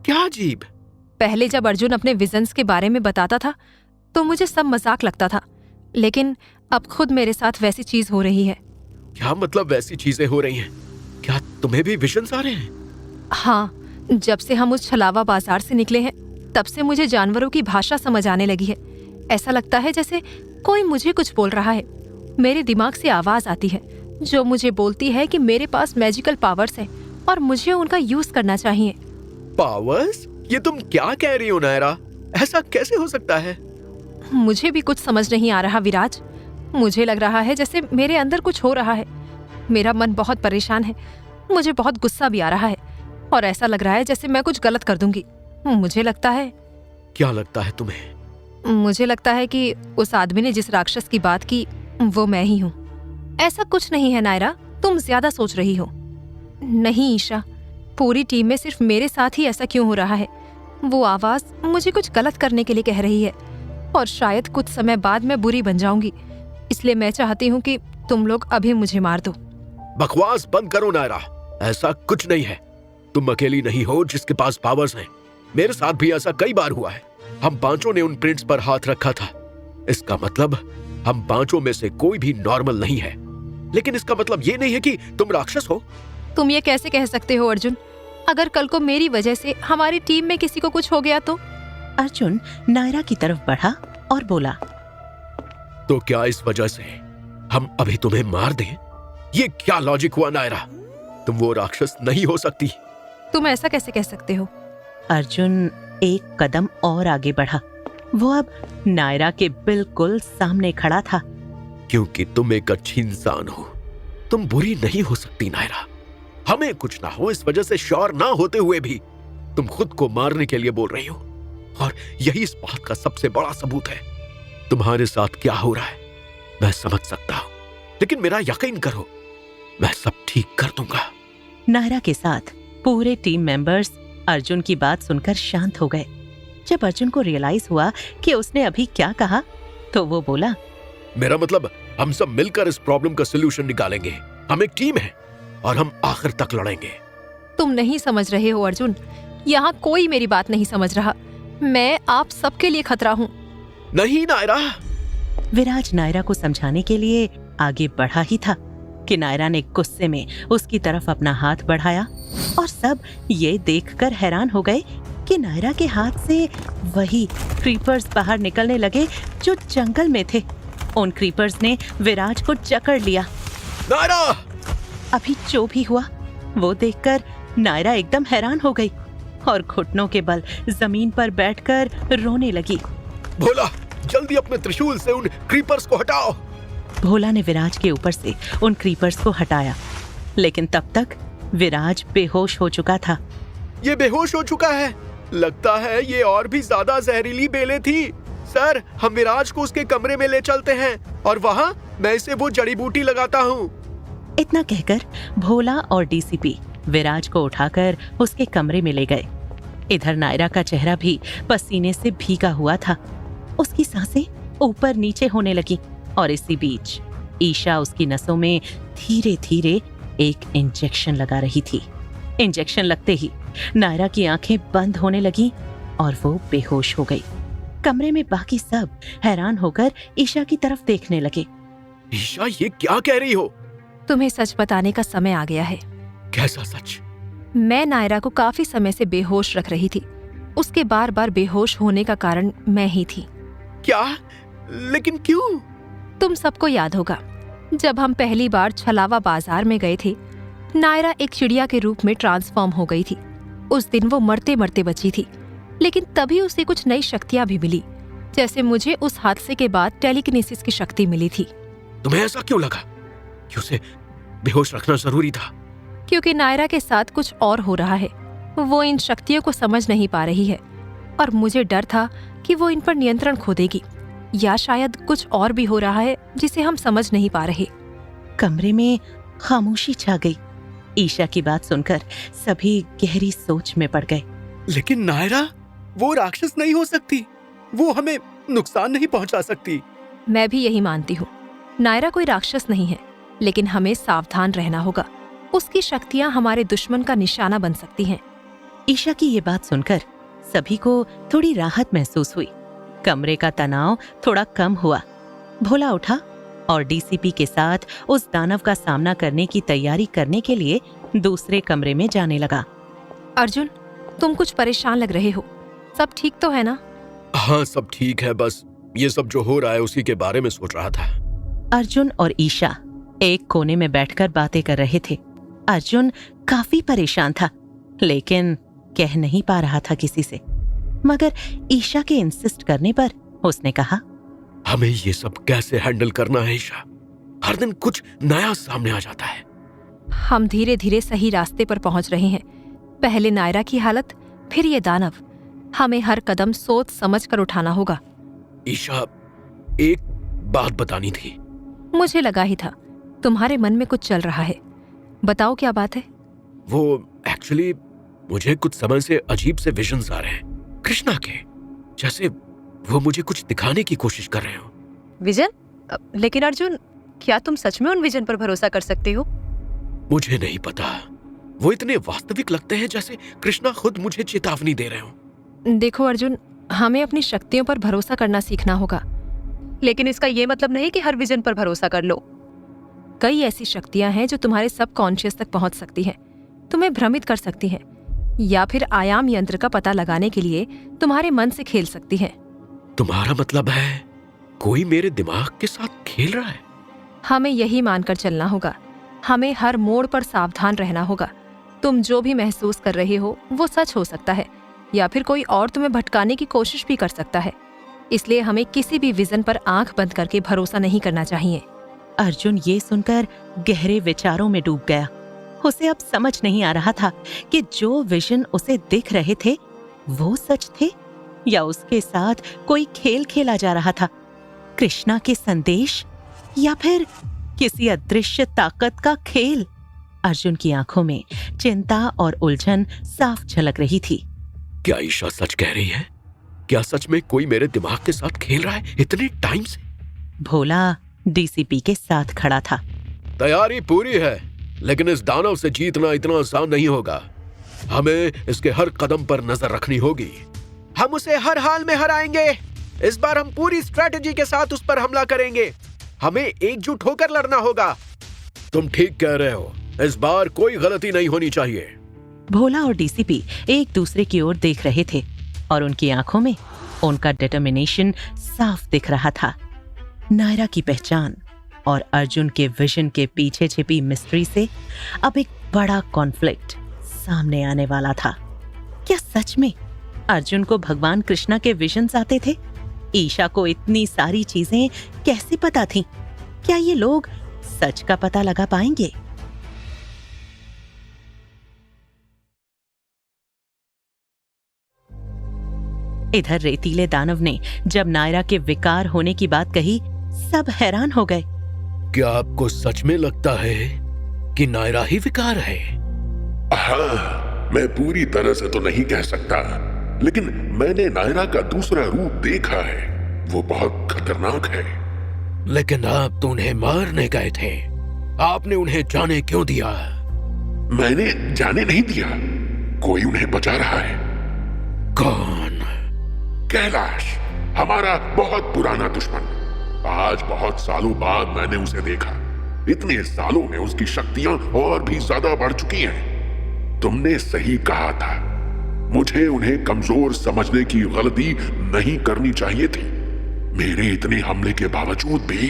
क्या अजीब? पहले जब अर्जुन अपने विजन्स के बारे में बताता था तो मुझे सब मजाक लगता था, लेकिन अब खुद मेरे साथ वैसी चीज हो रही है। क्या मतलब वैसी चीजें हो रही हैं? क्या तुम्हें भी विजन्स आ रहे हैं? हाँ, जब से हम उस छलावा बाजार से निकले हैं तब से मुझे जानवरों की भाषा समझ आने लगी है। ऐसा लगता है जैसे कोई मुझे कुछ बोल रहा है। मेरे दिमाग से आवाज आती है जो मुझे बोलती है कि मेरे पास मैजिकल पावर्स हैं और मुझे उनका यूज करना चाहिए। पावर्स? ये तुम क्या कह रही हो नायरा? ऐसा कैसे हो सकता है? मुझे भी कुछ समझ नहीं आ रहा विराज। मुझे लग रहा है जैसे मेरे अंदर कुछ हो रहा है। मेरा मन बहुत परेशान है, मुझे बहुत गुस्सा भी आ रहा है और ऐसा लग रहा है जैसे मैं कुछ गलत कर दूंगी। मुझे लगता है। क्या लगता है तुम्हें? मुझे लगता है कि उस आदमी ने जिस राक्षस की बात की वो मैं ही हूँ। ऐसा कुछ नहीं है नायरा, तुम ज्यादा सोच रही हो। नहीं ईशा, पूरी टीम में सिर्फ मेरे साथ ही ऐसा क्यों हो रहा है? वो आवाज मुझे कुछ गलत करने के लिए कह रही है और शायद कुछ समय बाद मैं बुरी बन जाऊंगी। इसलिए मैं चाहती हूँ कि तुम लोग अभी मुझे मार दो। बकवास बंद करो नायरा, ऐसा कुछ नहीं है। तुम अकेली नहीं हो जिसके पास पावर्स हैं। मेरे साथ भी ऐसा कई बार हुआ है। हम पांचों ने उन प्रिंट्स पर हाथ रखा था। इसका मतलब हम पांचों में से कोई भी नॉर्मल नहीं है। लेकिन इसका मतलब ये नहीं है कि तुम राक्षस हो। तुम ये कैसे कह सकते हो अर्जुन? अगर कल को मेरी वजह से हमारी टीम में किसी को कुछ हो गया तो? अर्जुन नायरा की तरफ बढ़ा और बोला, तो क्या इस वजह से हम अभी तुम्हें मार दें? ये क्या लॉजिक हुआ नायरा? तुम वो राक्षस नहीं हो सकती। तुम ऐसा कैसे कह सकते हो? अर्जुन एक कदम और आगे बढ़ा। वो अब नायरा के बिल्कुल सामने खड़ा था। क्योंकि तुम एक अच्छी इंसान हो, तुम बुरी नहीं हो सकती नायरा। हमें कुछ ना हो इस वजह से श्योर ना होते हुए भी तुम खुद को मारने के लिए बोल रही हो, और यही इस बात का सबसे बड़ा सबूत है। तुम्हारे साथ क्या हो रहा है मैं समझ सकता हूं, लेकिन मेरा यकीन करो, मैं सब ठीक कर दूंगा। नायरा के साथ पूरे टीम मेंबर्स अर्जुन की बात सुनकर शांत हो गए। जब अर्जुन को रियलाइज हुआ कि उसने अभी क्या कहा, तो वो बोला, मेरा मतलब हम सब मिलकर इस प्रॉब्लम का सलूशन निकालेंगे। हम एक टीम है और हम आखिर तक लड़ेंगे। तुम नहीं समझ रहे हो अर्जुन, यहाँ कोई मेरी बात नहीं समझ रहा। मैं आप सबके लिए खतरा हूँ। नहीं नायरा। विराज नायरा को समझाने के लिए आगे बढ़ा ही था कि नायरा ने गुस्से में उसकी तरफ अपना हाथ बढ़ाया और सब ये देखकर हैरान हो गए कि नायरा के हाथ से वही क्रीपर्स बाहर निकलने लगे जो जंगल में थे। उन क्रीपर्स ने विराज को जकड़ लिया। नायरा! अभी जो भी हुआ वो देखकर नायरा एकदम हैरान हो गई और घुटनों के बल जमीन पर बैठकर रोने लगी। भोला, जल्दी अपने त्रिशूल से उन क्रीपर्स को हटाओ। भोला ने विराज के ऊपर से उन क्रीपर्स को हटाया, लेकिन तब तक विराज बेहोश हो चुका था। ये बेहोश हो चुका है। लगता है ये और भी ज्यादा जहरीली बेलें थी। सर, हम विराज को उसके कमरे में ले चलते हैं और वहाँ मैं इसे वो जड़ी बूटी लगाता हूँ। इतना कहकर भोला और डीसीपी विराज को उठाकर उसके कमरे में ले गए। इधर नायरा का चेहरा भी पसीने से भीगा हुआ था। उसकी सांसें ऊपर नीचे होने लगी और इसी बीच ईशा उसकी नसों में धीरे धीरे एक इंजेक्शन लगा रही थी। इंजेक्शन लगते ही नायरा की आंखें बंद होने लगी और वो बेहोश हो गई। कमरे में बाकी सब हैरान होकर ईशा की तरफ देखने लगे। ईशा, ये क्या कह रही हो? तुम्हें सच बताने का समय आ गया है। कैसा सच? मैं नायरा को काफी समय से बेहोश रख रही थी। उसके बार बार बेहोश होने का कारण मैं ही थी। क्या? लेकिन क्यों? तुम सबको याद होगा, जब हम पहली बार छलावा बाजार में गए थे, नायरा एक चिड़िया के रूप में ट्रांसफॉर्म हो गई थी। उस दिन वो मरते मरते बची थी, लेकिन तभी उसे कुछ नई शक्तियां भी मिली, जैसे मुझे उस हादसे के बाद टेलीकिनेसिस की शक्ति मिली थी। तुम्हें ऐसा क्यों लगा कि उसे बेहोश रखना जरूरी था? क्योंकि नायरा के साथ कुछ और हो रहा है। वो इन शक्तियों को समझ नहीं पा रही है और मुझे डर था कि वो इन पर नियंत्रण खो देगी, या शायद कुछ और भी हो रहा है जिसे हम समझ नहीं पा रहे। कमरे में खामोशी छा गई। ईशा की बात सुनकर सभी गहरी सोच में पड़ गए। लेकिन नायरा, वो राक्षस नहीं हो सकती। वो हमें नुकसान नहीं पहुंचा सकती। मैं भी यही मानती हूँ। नायरा कोई राक्षस नहीं है, लेकिन हमें सावधान रहना होगा। उसकी शक्तियाँ हमारे दुश्मन का निशाना बन सकती हैं। ईशा की ये बात सुनकर सभी को थोड़ी राहत महसूस हुई। कमरे का तनाव थोड़ा कम हुआ। भोला उठा और डीसीपी के साथ उस दानव का सामना करने की तैयारी करने के लिए दूसरे कमरे में जाने लगा। अर्जुन, तुम कुछ परेशान लग रहे हो। सब ठीक तो है ना? हाँ, सब ठीक है। बस ये सब जो हो रहा है उसी के बारे में सोच रहा था। अर्जुन और ईशा एक कोने में बैठकर बातें कर रहे थे। अर्जुन काफी परेशान था, लेकिन कह नहीं पा रहा था किसी से। मगर ईशा के इंसिस्ट करने पर उसने कहा, हमें ये सब कैसे हैंडल करना है ईशा? हर दिन कुछ नया सामने आ जाता है। हम धीरे धीरे सही रास्ते पर पहुंच रहे हैं। पहले नायरा की हालत, फिर ये दानव। हमें हर कदम सोच समझ कर उठाना होगा। ईशा, एक बात बतानी थी। मुझे लगा ही था तुम्हारे मन में कुछ चल रहा है। बताओ, क्या बात है? वो एक्चुअली मुझे कुछ समय से अजीब से विजन्स आ रहे हैं कृष्णा के, जैसे वो मुझे कुछ दिखाने की कोशिश कर रहे हो। विजन? लेकिन अर्जुन, क्या तुम सच में उन विजन पर भरोसा कर सकते हो? मुझे नहीं पता। वो इतने वास्तविक लगते हैं जैसे कृष्णा खुद मुझे चेतावनी दे रहे हो। देखो अर्जुन, हमें अपनी शक्तियों पर भरोसा करना सीखना होगा, लेकिन इसका ये मतलब नहीं कि हर विजन पर भरोसा कर लो। कई ऐसी शक्तियां हैं जो तुम्हारे सबकॉन्शियस तक पहुंच सकती हैं, तुम्हें भ्रमित कर सकती हैं, या फिर आयाम यंत्र का पता लगाने के लिए तुम्हारे मन से खेल सकती हैं। तुम्हारा मतलब है कोई मेरे दिमाग के साथ खेल रहा है? हमें यही मानकर चलना होगा। हमें हर मोड़ पर सावधान रहना होगा। तुम जो भी महसूस कर रहे हो वो सच हो सकता है, या फिर कोई और तुम्हें भटकाने की कोशिश भी कर सकता है। इसलिए हमें किसी भी विजन पर आंख बंद करके भरोसा नहीं करना चाहिए। अर्जुन ये सुनकर गहरे विचारों में डूब गया। उसे अब समझ नहीं आ रहा था कि जो विजन उसे दिख रहे थे वो सच थे या उसके साथ कोई खेल खेला जा रहा था। कृष्णा के संदेश या फिर किसी अदृश्य ताकत का खेल। अर्जुन की आंखों में चिंता और उलझन साफ झलक रही थी। क्या ईशा सच कह रही है? क्या सच में कोई मेरे दिमाग के साथ खेल रहा है इतने टाइम से? भोला डीसीपी के साथ खड़ा था। तैयारी पूरी है, लेकिन इस दानव से जीतना इतना आसान नहीं होगा। हमें इसके हर कदम पर नजर रखनी होगी। हम उसे हर हाल में हराएंगे। इस बार हम पूरी स्ट्रेटजी के साथ उस पर हमला करेंगे। हमें एकजुट होकर लड़ना होगा। तुम ठीक कह रहे हो, इस बार कोई गलती नहीं होनी चाहिए। भोला और डीसीपी एक दूसरे की ओर देख रहे थे और उनकी आंखों में उनका डिटर्मिनेशन साफ दिख रहा था। नायरा की पहचान और अर्जुन के विजन के पीछे छिपी मिस्ट्री से अब एक बड़ा कॉन्फ्लिक्ट सामने आने वाला था। क्या सच में अर्जुन को भगवान कृष्णा के विजन्स आते थे? ईशा को इतनी सारी चीजें कैसे पता थीं? क्या ये लोग सच का पता लगा पाएंगे? इधर रेतीले दानव ने जब नायरा के विकार होने की बात कही, सब हैरान हो गए। क्या आपको सच में लगता है कि नायरा ही विकार है? हाँ, मैं पूरी तरह से तो नहीं कह सकता, लेकिन मैंने नायरा का दूसरा रूप देखा है। वो बहुत खतरनाक है। लेकिन आप तो उन्हें मारने गए थे, आपने उन्हें जाने क्यों दिया? मैंने जाने नहीं दिया, कोई उन्हें बचा रहा है। कौन? कैलाश, हमारा बहुत पुराना दुश्मन। आज बहुत सालों बाद मैंने उसे देखा। इतने सालों में उसकी शक्तियां और भी ज्यादा बढ़ चुकी हैं। तुमने सही कहा था, मुझे उन्हें कमजोर समझने की गलती नहीं करनी चाहिए थी। मेरे इतने हमले के बावजूद भी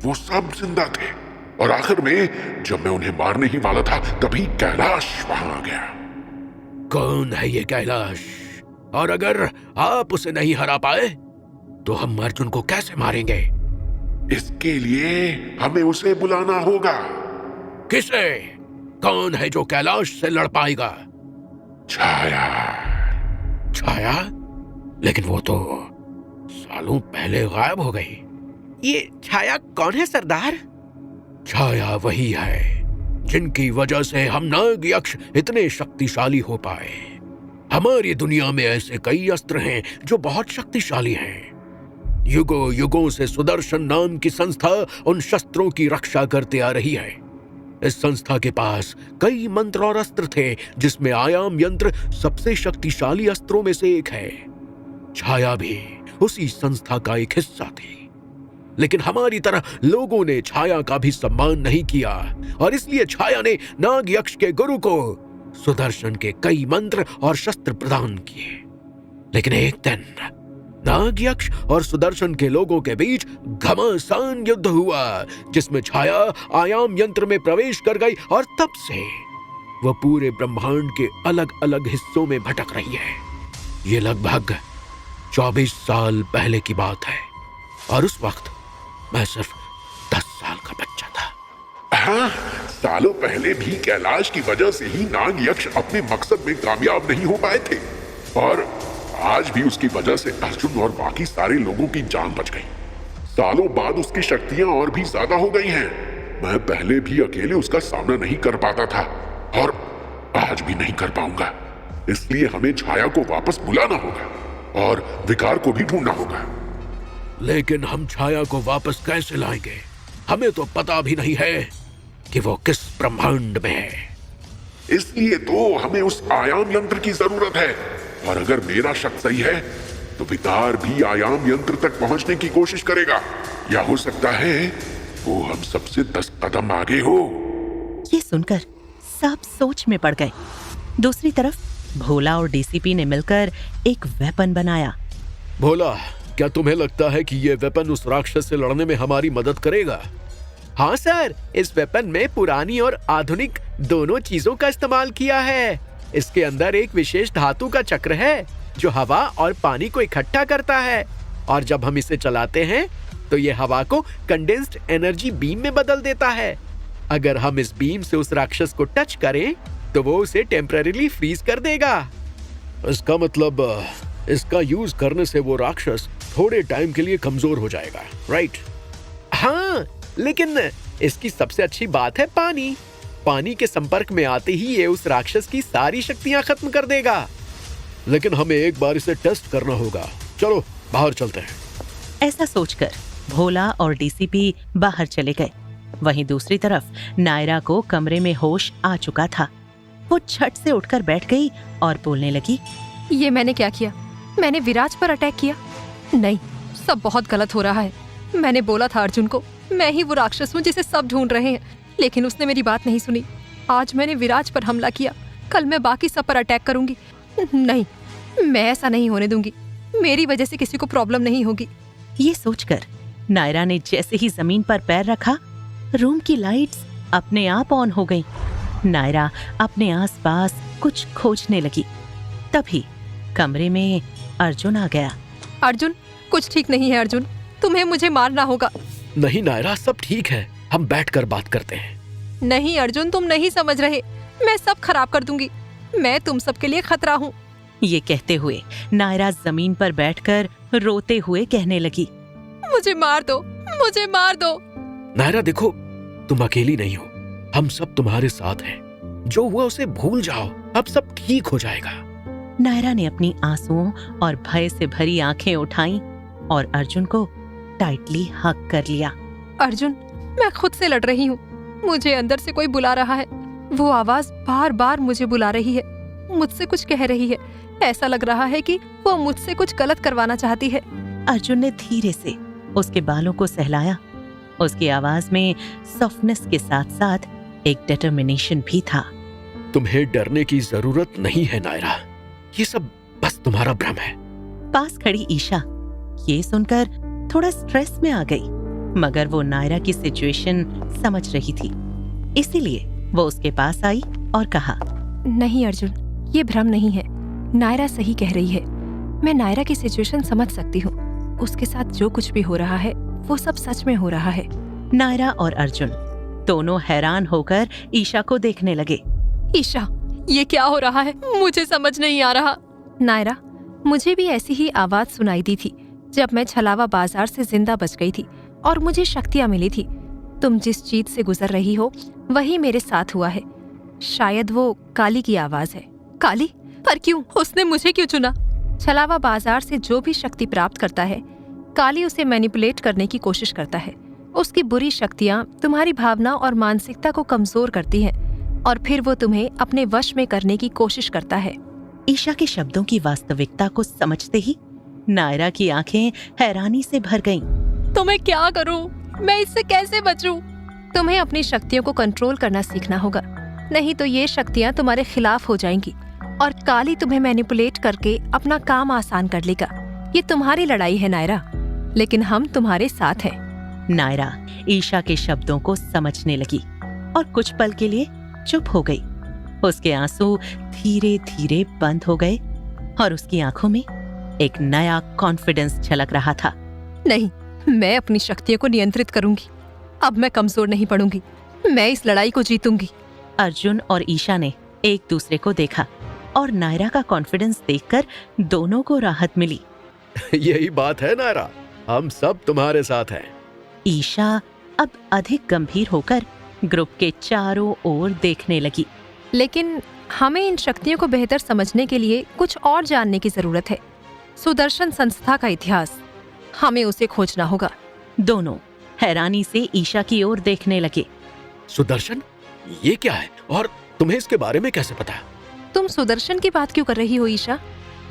वो सब जिंदा थे, और आखिर में जब मैं उन्हें मारने ही वाला था, तभी कैलाश वहां आ गया। कौन है ये कैलाश? और अगर आप उसे नहीं हरा पाए तो हम अर्जुन को कैसे मारेंगे? इसके लिए हमें उसे बुलाना होगा। किसे? कौन है जो कैलाश से लड़ पाएगा? छाया। छाया? लेकिन वो तो सालों पहले गायब हो गई। ये छाया कौन है सरदार? छाया वही है जिनकी वजह से हम नाग यक्ष इतने शक्तिशाली हो पाए। हमारी दुनिया में ऐसे कई अस्त्र हैं जो बहुत शक्तिशाली हैं। युगों युगों से सुदर्शन नाम की संस्था उन शस्त्रों की रक्षा करते आ रही है। इस संस्था के पास कई मंत्र और अस्त्र थे, जिसमें आयाम यंत्र सबसे शक्तिशाली अस्त्रों में से एक है। छाया भी उसी संस्था का एक हिस्सा थी, लेकिन हमारी तरह लोगों ने छाया का भी सम्मान नहीं किया, और इसलिए छाया ने नाग यक्ष के गुरु को सुदर्शन के कई मंत्र और शस्त्र प्रदान किए। लेकिन एक दिन नाग यक्ष और सुदर्शन के लोगों के बीच घमासान युद्ध हुआ, जिसमें छाया आयाम यंत्र में प्रवेश कर गई, और तब से वह पूरे ब्रह्मांड के अलग अलग हिस्सों में भटक रही है। ये लगभग 24 साल पहले की बात है, और उस वक्त मैं सिर्फ 10 साल का बच्चा था। हाँ, सालों पहले भी कैलाश की वजह से ही नाग यक्ष अपने मकसद में कामयाब नहीं हो पाए थे, और आज भी उसकी वजह से अर्जुन और बाकी सारे लोगों की जान बच गई। सालों बाद उसकी शक्तियां और भी ज्यादा हो गई हैं। मैं पहले भी अकेले उसका सामना नहीं कर पाता था, और आज भी नहीं कर पाऊंगा। इसलिए हमें छाया को वापस बुलाना होगा और विकार को भी ढूंढना होगा। लेकिन हम छाया को वापस कैसे लाएंगे? हमें तो पता भी नहीं है कि वो किस ब्रह्मांड में है। इसलिए तो हमें उस आयाम यंत्र की जरूरत है, और अगर मेरा शक सही है तो विकार भी आयाम यंत्र तक पहुंचने की कोशिश करेगा, या हो सकता है वो हम सबसे 10 कदम आगे हो। ये सुनकर सब सोच में पड़ गए। दूसरी तरफ भोला और डीसीपी ने मिलकर एक वेपन बनाया। भोला, क्या तुम्हें लगता है कि ये वेपन उस राक्षस से लड़ने में हमारी मदद करेगा? हाँ सर, इस वेपन में पुरानी और आधुनिक दोनों चीजों का इस्तेमाल किया है। इसके अंदर एक विशेष धातु का चक्र है जो हवा और पानी को इकट्ठा करता है, और जब हम इसे चलाते हैं तो ये हवा को कंडेंस्ड एनर्जी बीम में बदल देता है। अगर हम इस बीम से उस राक्षस को टच करें तो वो उसे टेम्परेरीली फ्रीज कर देगा। इसका मतलब इसका यूज करने से वो राक्षस थोड़े टाइम के लिए कमजोर हो जाएगा, राइट? हाँ, लेकिन इसकी सबसे अच्छी बात है पानी। पानी के संपर्क में आते ही ये उस राक्षस की सारी शक्तियां खत्म कर देगा। लेकिन हमें एक बार इसे टेस्ट करना होगा। चलो बाहर चलते हैं। ऐसा सोचकर भोला और डीसीपी बाहर चले गए। वहीं दूसरी तरफ नायरा को कमरे में होश आ चुका था। वो झट से उठकर बैठ गई और बोलने लगी, ये मैंने क्या किया? मैंने विराज पर अटैक किया? नहीं, सब बहुत गलत हो रहा है। मैंने बोला था अर्जुन को, मैं ही वो राक्षस हूँ जिसे सब ढूंढ रहे हैं, लेकिन उसने मेरी बात नहीं सुनी। आज मैंने विराज पर हमला किया, कल मैं बाकी सब पर अटैक करूंगी। नहीं, मैं ऐसा नहीं होने दूंगी। मेरी वजह से किसी को प्रॉब्लम नहीं होगी। ये सोचकर नायरा ने जैसे ही जमीन पर पैर रखा, रूम की लाइट्स अपने आप ऑन हो गईं। नायरा अपने आसपास कुछ खोजने लगी। तभी कमरे में अर्जुन आ गया। अर्जुन, कुछ ठीक नहीं है अर्जुन, तुम्हें मुझे मारना होगा। नहीं नायरा, सब ठीक है, हम बैठकर बात करते हैं। नहीं अर्जुन, तुम नहीं समझ रहे। मैं सब खराब कर दूंगी। मैं तुम सबके लिए खतरा हूँ। ये कहते हुए नायरा जमीन पर बैठकर रोते हुए कहने लगी, मुझे मार दो, मुझे मार दो। नायरा देखो, तुम अकेली नहीं हो, हम सब तुम्हारे साथ हैं। जो हुआ उसे भूल जाओ, अब सब ठीक हो जाएगा। नायरा ने अपनी आंसुओं और भय से भरी आंखें उठाईं और अर्जुन को टाइटली हग कर लिया। अर्जुन, मैं खुद से लड़ रही हूँ। मुझे अंदर से कोई बुला रहा है। वो आवाज बार बार मुझे बुला रही है, मुझसे कुछ कह रही है। ऐसा लग रहा है कि वो मुझसे कुछ गलत करवाना चाहती है। अर्जुन ने धीरे से उसके बालों को सहलाया। उसकी आवाज में सॉफ्टनेस के साथ साथ एक डिटर्मिनेशन भी था। तुम्हें डरने की जरूरत नहीं है नायरा, ये सब बस तुम्हारा भ्रम है। पास खड़ी ईशा ये सुनकर थोड़ा स्ट्रेस में आ गई, मगर वो नायरा की सिचुएशन समझ रही थी, इसीलिए वो उसके पास आई और कहा, नहीं अर्जुन, ये भ्रम नहीं है। नायरा सही कह रही है। मैं नायरा की सिचुएशन समझ सकती हूँ। उसके साथ जो कुछ भी हो रहा है वो सब सच में हो रहा है। नायरा और अर्जुन दोनों हैरान होकर ईशा को देखने लगे। ईशा, ये क्या हो रहा है? मुझे समझ नहीं आ रहा। नायरा, मुझे भी ऐसी ही आवाज सुनाई दी थी जब मैं छलावा बाजार से जिंदा बच गई थी और मुझे शक्तियाँ मिली थी। तुम जिस चीज से गुजर रही हो वही मेरे साथ हुआ है। शायद वो काली की आवाज है। काली? पर क्यों? उसने मुझे क्यों चुना? छलावा बाजार से जो भी शक्ति प्राप्त करता है, काली उसे मैनिपुलेट करने की कोशिश करता है। उसकी बुरी शक्तियाँ तुम्हारी भावना और मानसिकता को कमजोर करती हैं और फिर वो तुम्हें अपने वश में करने की कोशिश करता है। ईशा के शब्दों की वास्तविकता को समझते ही नायरा की आंखें हैरानी से भर गईं। तो मैं क्या करूं? मैं इससे कैसे बचूं? तुम्हें अपनी शक्तियों को कंट्रोल करना सीखना होगा, नहीं तो ये शक्तियाँ तुम्हारे खिलाफ हो जाएंगी और काली तुम्हें मैनिपुलेट करके अपना काम आसान कर लेगा। ये तुम्हारी लड़ाई है नायरा, लेकिन हम तुम्हारे साथ हैं। नायरा ईशा के शब्दों को समझने लगी और कुछ पल के लिए चुप हो गई। उसके आंसू धीरे धीरे बंद हो गए और उसकी आंखों में एक नया कॉन्फिडेंस झलक रहा था। नहीं, मैं अपनी शक्तियों को नियंत्रित करूंगी। अब मैं कमजोर नहीं पड़ूंगी। मैं इस लड़ाई को जीतूंगी। अर्जुन और ईशा ने एक दूसरे को देखा और नायरा का कॉन्फिडेंस देखकर दोनों को राहत मिली। यही बात है नायरा, हम सब तुम्हारे साथ हैं। ईशा अब अधिक गंभीर होकर ग्रुप के चारों ओर देखने लगी। लेकिन हमें इन शक्तियों को बेहतर समझने के लिए कुछ और जानने की जरूरत है। सुदर्शन संस्था का इतिहास, हमें उसे खोजना होगा। दोनों हैरानी से ईशा की ओर देखने लगे। सुदर्शन? ये क्या है और तुम्हें इसके बारे में कैसे पता? तुम सुदर्शन की बात क्यों कर रही हो ईशा?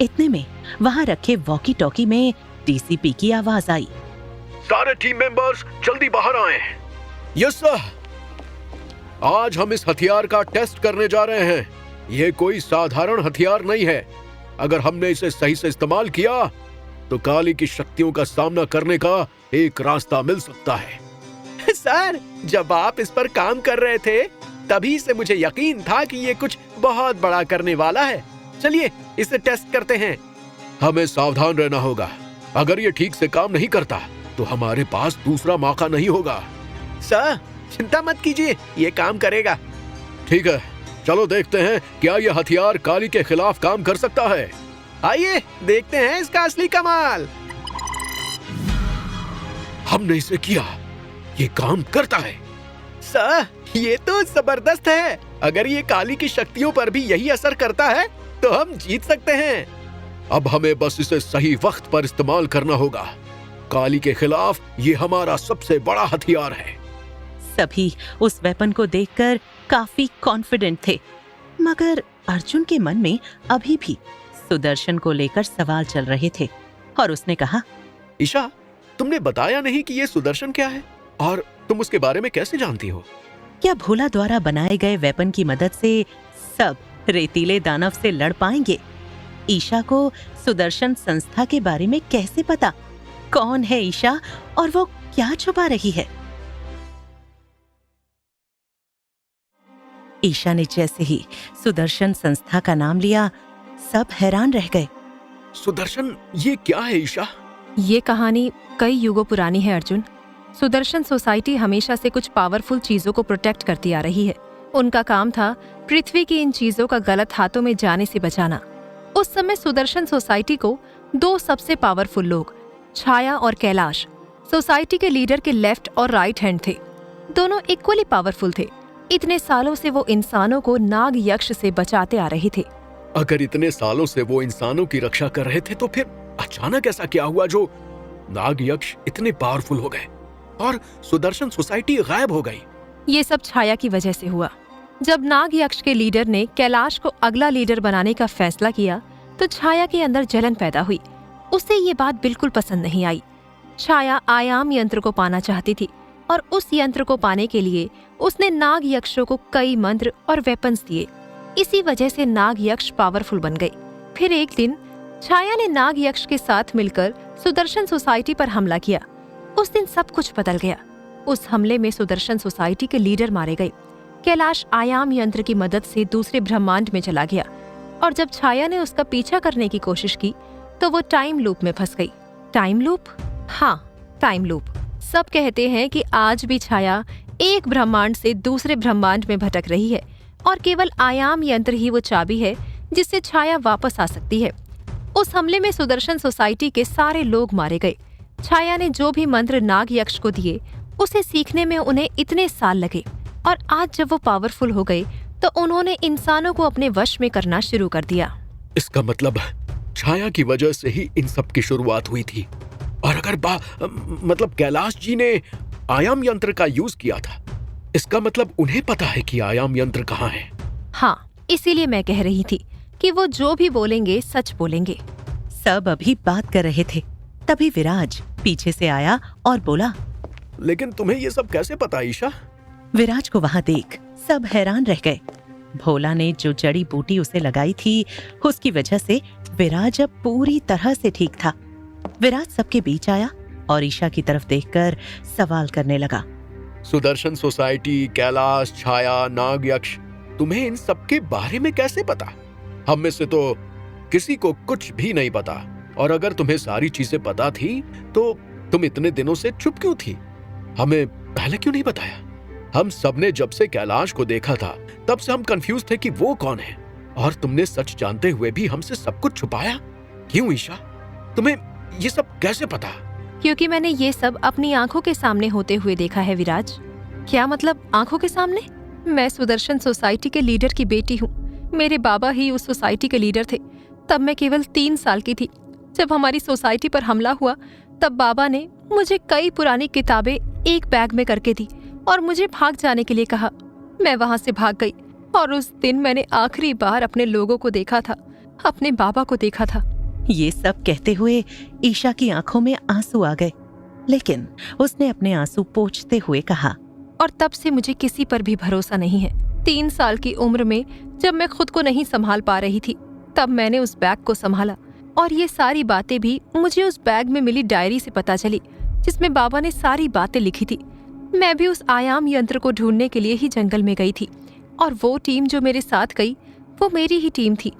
इतने में वहाँ रखे वॉकी टॉकी में डीसीपी की आवाज आई। सारे टीम मेंबर्स जल्दी बाहर आएं। Yes sir. आज हम इस हथियार का टेस्ट करने जा रहे हैं। ये कोई साधारण हथियार नहीं है। अगर हमने इसे सही से इस्तेमाल किया तो काली की शक्तियों का सामना करने का एक रास्ता मिल सकता है। सर, जब आप इस पर काम कर रहे थे तभी से मुझे यकीन था कि ये कुछ बहुत बड़ा करने वाला है। चलिए इसे टेस्ट करते हैं। हमें सावधान रहना होगा। अगर ये ठीक से काम नहीं करता तो हमारे पास दूसरा मौका नहीं होगा। सर, चिंता मत कीजिए, ये काम करेगा। ठीक है, चलो देखते हैं क्या ये हथियार काली के खिलाफ काम कर सकता है। आइए देखते हैं इसका असली कमाल। हमने इसे किया, ये काम करता है। सर, ये तो जबरदस्त है। अगर ये काली की शक्तियों पर भी यही असर करता है तो हम जीत सकते हैं। अब हमें बस इसे सही वक्त पर इस्तेमाल करना होगा। काली के खिलाफ ये हमारा सबसे बड़ा हथियार है। सभी उस वेपन को देखकर काफी कॉन्फिडेंट थे, मगर अर्जुन के मन में अभी भी सुदर्शन को लेकर सवाल चल रहे थे और उसने कहा, ईशा, तुमने बताया नहीं कि ये सुदर्शन क्या है और तुम उसके बारे में कैसे जानती हो? क्या भोला द्वारा बनाए गए वेपन की मदद से सब रेतीले दानव से लड़ पाएंगे? ईशा को सुदर्शन संस्था के बारे में कैसे पता? कौन है ईशा और वो क्या छुपा रही है? ईशा ने जैसे ही सुदर्शन संस्था का नाम लिया, सब हैरान रह गए। सुदर्शन, ये क्या है ईशा? ये कहानी कई युगों पुरानी है अर्जुन। सुदर्शन सोसाइटी हमेशा से कुछ पावरफुल चीजों को प्रोटेक्ट करती आ रही है। उनका काम था पृथ्वी की इन चीजों का गलत हाथों में जाने से बचाना। उस समय सुदर्शन सोसाइटी को दो सबसे पावरफुल लोग, छाया और कैलाश, सोसाइटी के लीडर के लेफ्ट और राइट हैंड थे। दोनों इक्वली पावरफुल थे। इतने सालों से वो इंसानों को नाग यक्ष से बचाते आ रहे थे। अगर इतने सालों से वो इंसानों की रक्षा कर रहे थे तो फिर अचानक ऐसा क्या हुआ जो नाग यक्ष इतने पावरफुल हो गए और सुदर्शन सोसाइटी गायब हो गई? ये सब छाया की वजह से हुआ। जब नाग यक्ष के लीडर ने कैलाश को अगला लीडर बनाने का फैसला किया तो छाया के अंदर जलन पैदा हुई। उसे ये बात बिल्कुल पसंद नहीं आई। छाया आयाम यंत्र को पाना चाहती थी और उस यंत्र को पाने के लिए उसने नाग यक्षों को कई मंत्र और वेपन्स दिए। इसी वजह से नाग यक्ष पावरफुल बन गई। फिर एक दिन छाया ने नाग यक्ष के साथ मिलकर सुदर्शन सोसाइटी पर हमला किया। उस दिन सब कुछ बदल गया। उस हमले में सुदर्शन सोसाइटी के लीडर मारे गए। कैलाश आयाम यंत्र की मदद से दूसरे ब्रह्मांड में चला गया और जब छाया ने उसका पीछा करने की कोशिश की तो वो टाइम लूप में फंस गई। Time loop? हाँ, टाइम लूप। सब कहते हैं कि आज भी छाया एक ब्रह्मांड से दूसरे ब्रह्मांड में भटक रही है और केवल आयाम यंत्र ही वो चाबी है जिससे छाया वापस आ सकती है। उस हमले में सुदर्शन सोसाइटी के सारे लोग मारे गए। छाया ने जो भी मंत्र नाग यक्ष को दिए उसे सीखने में उन्हें इतने साल लगे और आज जब वो पावरफुल हो गए तो उन्होंने इंसानों को अपने वश में करना शुरू कर दिया। इसका मतलब छाया की वजह से ही इन सब की शुरुआत हुई थी। और अगर मतलब कैलाश जी ने आयाम यंत्र का यूज किया था, इसका मतलब उन्हें पता है कि आयाम यंत्र कहाँ है। हाँ, इसीलिए मैं कह रही थी कि वो जो भी बोलेंगे सच बोलेंगे। सब अभी बात कर रहे थे, तभी विराज पीछे से आया और बोला, लेकिन तुम्हें ये सब कैसे पता ईशा? विराज को वहां देख सब हैरान रह गए। भोला ने जो जड़ी बूटी उसे लगाई थी उसकी वजह से विराज अब पूरी तरह से ठीक था। विराज सबके बीच आया और ईशा की तरफ देखकर सवाल करने लगा। सुदर्शन सोसाइटी, कैलाश, छाया, नाग यक्ष, तुम्हें इन सब के बारे में कैसे पता? हम में से तो किसी को कुछ भी नहीं पता। और अगर तुम्हें सारी चीजें पता थी तो तुम इतने दिनों से चुप क्यों थी? हमें पहले क्यों नहीं बताया? हम सबने जब से कैलाश को देखा था तब से हम कंफ्यूज थे कि वो कौन है, और तुमने सच जानते हुए भी हमसे सब कुछ छुपाया। क्यों ईशा? तुम्हें ये सब कैसे पता? क्योंकि मैंने ये सब अपनी आंखों के सामने होते हुए देखा है विराज। क्या मतलब आंखों के सामने? मैं सुदर्शन सोसाइटी के लीडर की बेटी हूँ। मेरे बाबा ही उस सोसाइटी के लीडर थे। तब मैं केवल 3 साल की थी। जब हमारी सोसाइटी पर हमला हुआ तब बाबा ने मुझे कई पुरानी किताबें एक बैग में करके दी और मुझे भाग जाने के लिए कहा। मैं वहां से भाग गई और उस दिन मैंने आखिरी बार अपने लोगों को देखा था, अपने बाबा को देखा था। ये सब कहते हुए ईशा की आंखों में आंसू आ गए, लेकिन उसने अपने आंसू पोंछते हुए कहा, और तब से मुझे किसी पर भी भरोसा नहीं है। 3 साल की उम्र में जब मैं खुद को नहीं संभाल पा रही थी तब मैंने उस बैग को संभाला और ये सारी बातें भी मुझे उस बैग में मिली डायरी से पता चली जिसमें बाबा ने सारी बातें लिखी थी। मैं भी उस आयाम यंत्र को ढूंढने के लिए ही जंगल में गई थी और वो टीम जो मेरे साथ गई वो मेरी ही टीम थी।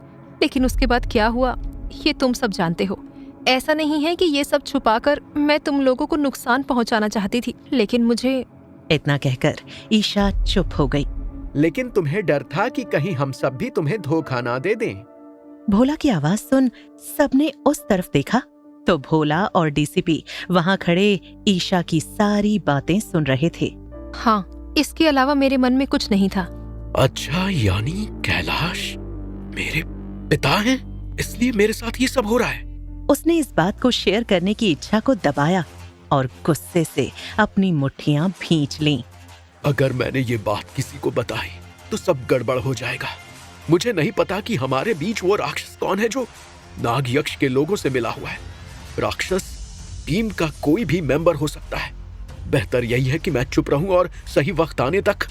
लेकिन उसके बाद क्या हुआ ये तुम सब जानते हो। ऐसा नहीं है कि ये सब छुपाकर मैं तुम लोगों को नुकसान पहुंचाना चाहती थी, लेकिन मुझे। इतना कहकर ईशा चुप हो गई। लेकिन तुम्हें डर था कि कहीं हम सब भी तुम्हें धोखा ना दे दें। भोला की आवाज सुन सबने उस तरफ देखा तो भोला और डीसीपी वहां खड़े ईशा की सारी बातें सुन रहे थे। हाँ, इसके अलावा मेरे मन में कुछ नहीं था। अच्छा, यानी कैलाश मेरे पिता हैं, इसलिए मेरे साथ ये सब हो रहा है। उसने इस बात को शेयर करने की इच्छा को दबाया और गुस्से से अपनी मुट्ठियां भींच लीं। अगर मैंने ये बात किसी को बताई तो सब गड़बड़ हो जाएगा। मुझे नहीं पता कि हमारे बीच वो राक्षस कौन है जो नाग यक्ष के लोगों से मिला हुआ है। राक्षस टीम का कोई भी मेंबर हो सकता है। बेहतर यही है कि मैं चुप रहूं और सही वक्त आने तक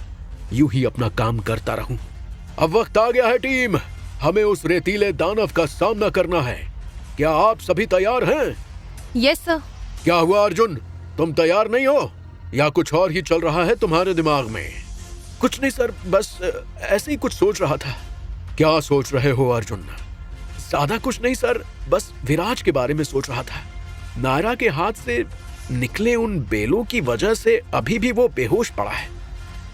यूं ही अपना काम करता रहूं। अब वक्त आ गया है टीम, हमें उस रेतीले दानव का सामना करना है। क्या आप सभी तैयार हैं? Yes sir. क्या हुआ अर्जुन, तुम तैयार नहीं हो या कुछ और ही चल रहा है तुम्हारे दिमाग में? कुछ नहीं सर, बस ऐसे ही कुछ सोच रहा था। क्या सोच रहे हो अर्जुन? ज्यादा कुछ नहीं सर, बस विराज के बारे में सोच रहा था। नायरा के हाथ से निकले उन बेलों की वजह से अभी भी वो बेहोश पड़ा है।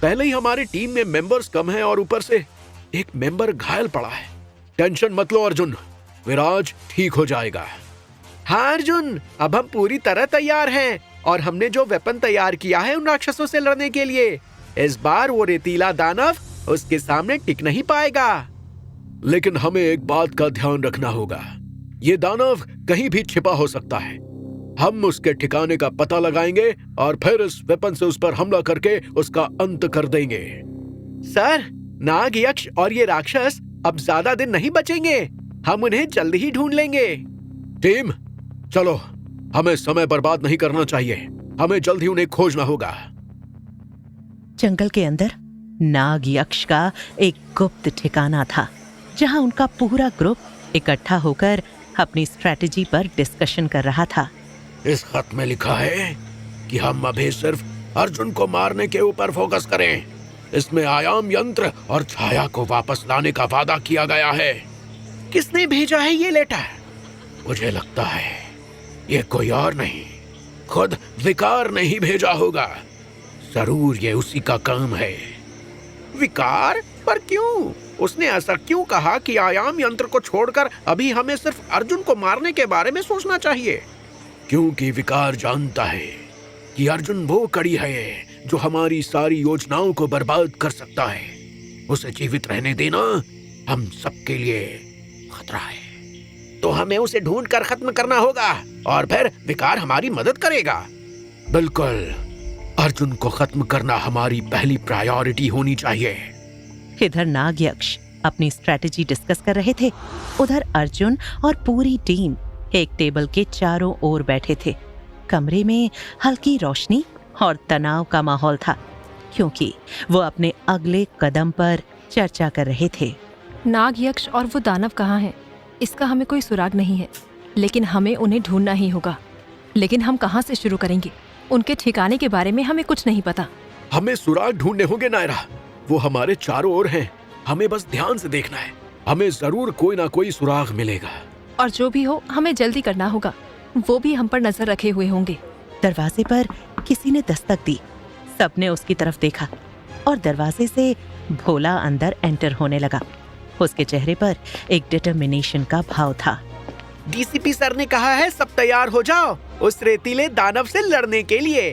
पहले ही हमारी टीम में मेंबर्स कम हैं और ऊपर से एक मेंबर घायल पड़ा है। टेंशन मत लो अर्जुन, विराज ठीक हो जाएगा। हाँ अर्जुन, अब हम पूरी तरह तैयार हैं और हमने जो वेपन तैयार किया है उन राक्षसों से लड़ने के लिए, इस बार वो रेतीला दानव उसके सामने टिक नहीं पाएगा। लेकिन हमें एक बात का ध्यान रखना होगा, ये दानव कहीं भी छिपा हो सकता है। हम उसके ठिकाने का पता लगाएंगे और फिर इस वेपन से उस पर हमला करके उसका अंत कर देंगे। सर, नाग यक्ष और ये राक्षस अब ज्यादा दिन नहीं बचेंगे, हम उन्हें जल्द ही ढूंढ लेंगे। टीम चलो, हमें समय बर्बाद नहीं करना चाहिए, हमें जल्द ही उन्हें खोजना होगा। जंगल के अंदर नाग यक्ष का एक गुप्त ठिकाना था, जहां उनका पूरा ग्रुप इकट्ठा होकर अपनी स्ट्रेटजी पर डिस्कशन कर रहा था। इस खत में लिखा है कि हम अभी सिर्फ अर्जुन को मारने के ऊपर फोकस करें। इसमें आयाम यंत्र और छाया को वापस लाने का वादा किया गया है। किसने भेजा है ये लेटर? मुझे लगता है ये कोई और नहीं, खुद विकार ने ही भेजा होगा। जरूर ये उसी का काम है। विकार? पर क्यों? उसने ऐसा क्यों कहा कि आयाम यंत्र को छोड़कर अभी हमें सिर्फ अर्जुन को मारने के बारे में सोचना चाहिए? क्योंकि विकार जानता है कि अर्जुन वो कड़ी है जो हमारी सारी योजनाओं को बर्बाद कर सकता है। उसे जीवित रहने देना हम सबके लिए खतरा है। तो हमें उसे ढूंढ कर खत्म करना होगा और फिर विकार हमारी मदद करेगा। बिल्कुल, अर्जुन को खत्म करना हमारी पहली प्रायोरिटी होनी चाहिए। इधर नाग यक्ष अपनी स्ट्रेटजी डिस्कस कर रहे थे, उधर अर्जुन और पूरी टीम एक टेबल के चारों ओर बैठे थे। कमरे में हल्की रोशनी और तनाव का माहौल था, क्योंकि वो अपने अगले कदम पर चर्चा कर रहे थे। नाग यक्ष और वो दानव कहाँ हैं? इसका हमें कोई सुराग नहीं है, लेकिन हमें उन्हें ढूंढना ही होगा। लेकिन हम कहाँ से शुरू करेंगे? उनके ठिकाने के बारे में हमें कुछ नहीं पता। हमें सुराग ढूंढने होंगे नायरा, वो हमारे चारों ओर हैं। हमें बस ध्यान से देखना है, हमें जरूर कोई ना कोई सुराग मिलेगा। और जो भी हो, हमें जल्दी करना होगा। वो भी हम पर नजर रखे हुए होंगे। दरवाजे पर किसी ने दस्तक दी। सबने उसकी तरफ देखा और दरवाजे से भोला अंदर एंटर होने लगा। उसके चेहरे पर एक डिटर्मिनेशन का भाव था। डीसीपी सर ने कहा है सब तैयार हो जाओ उस रेतीले दानव से लड़ने के लिए।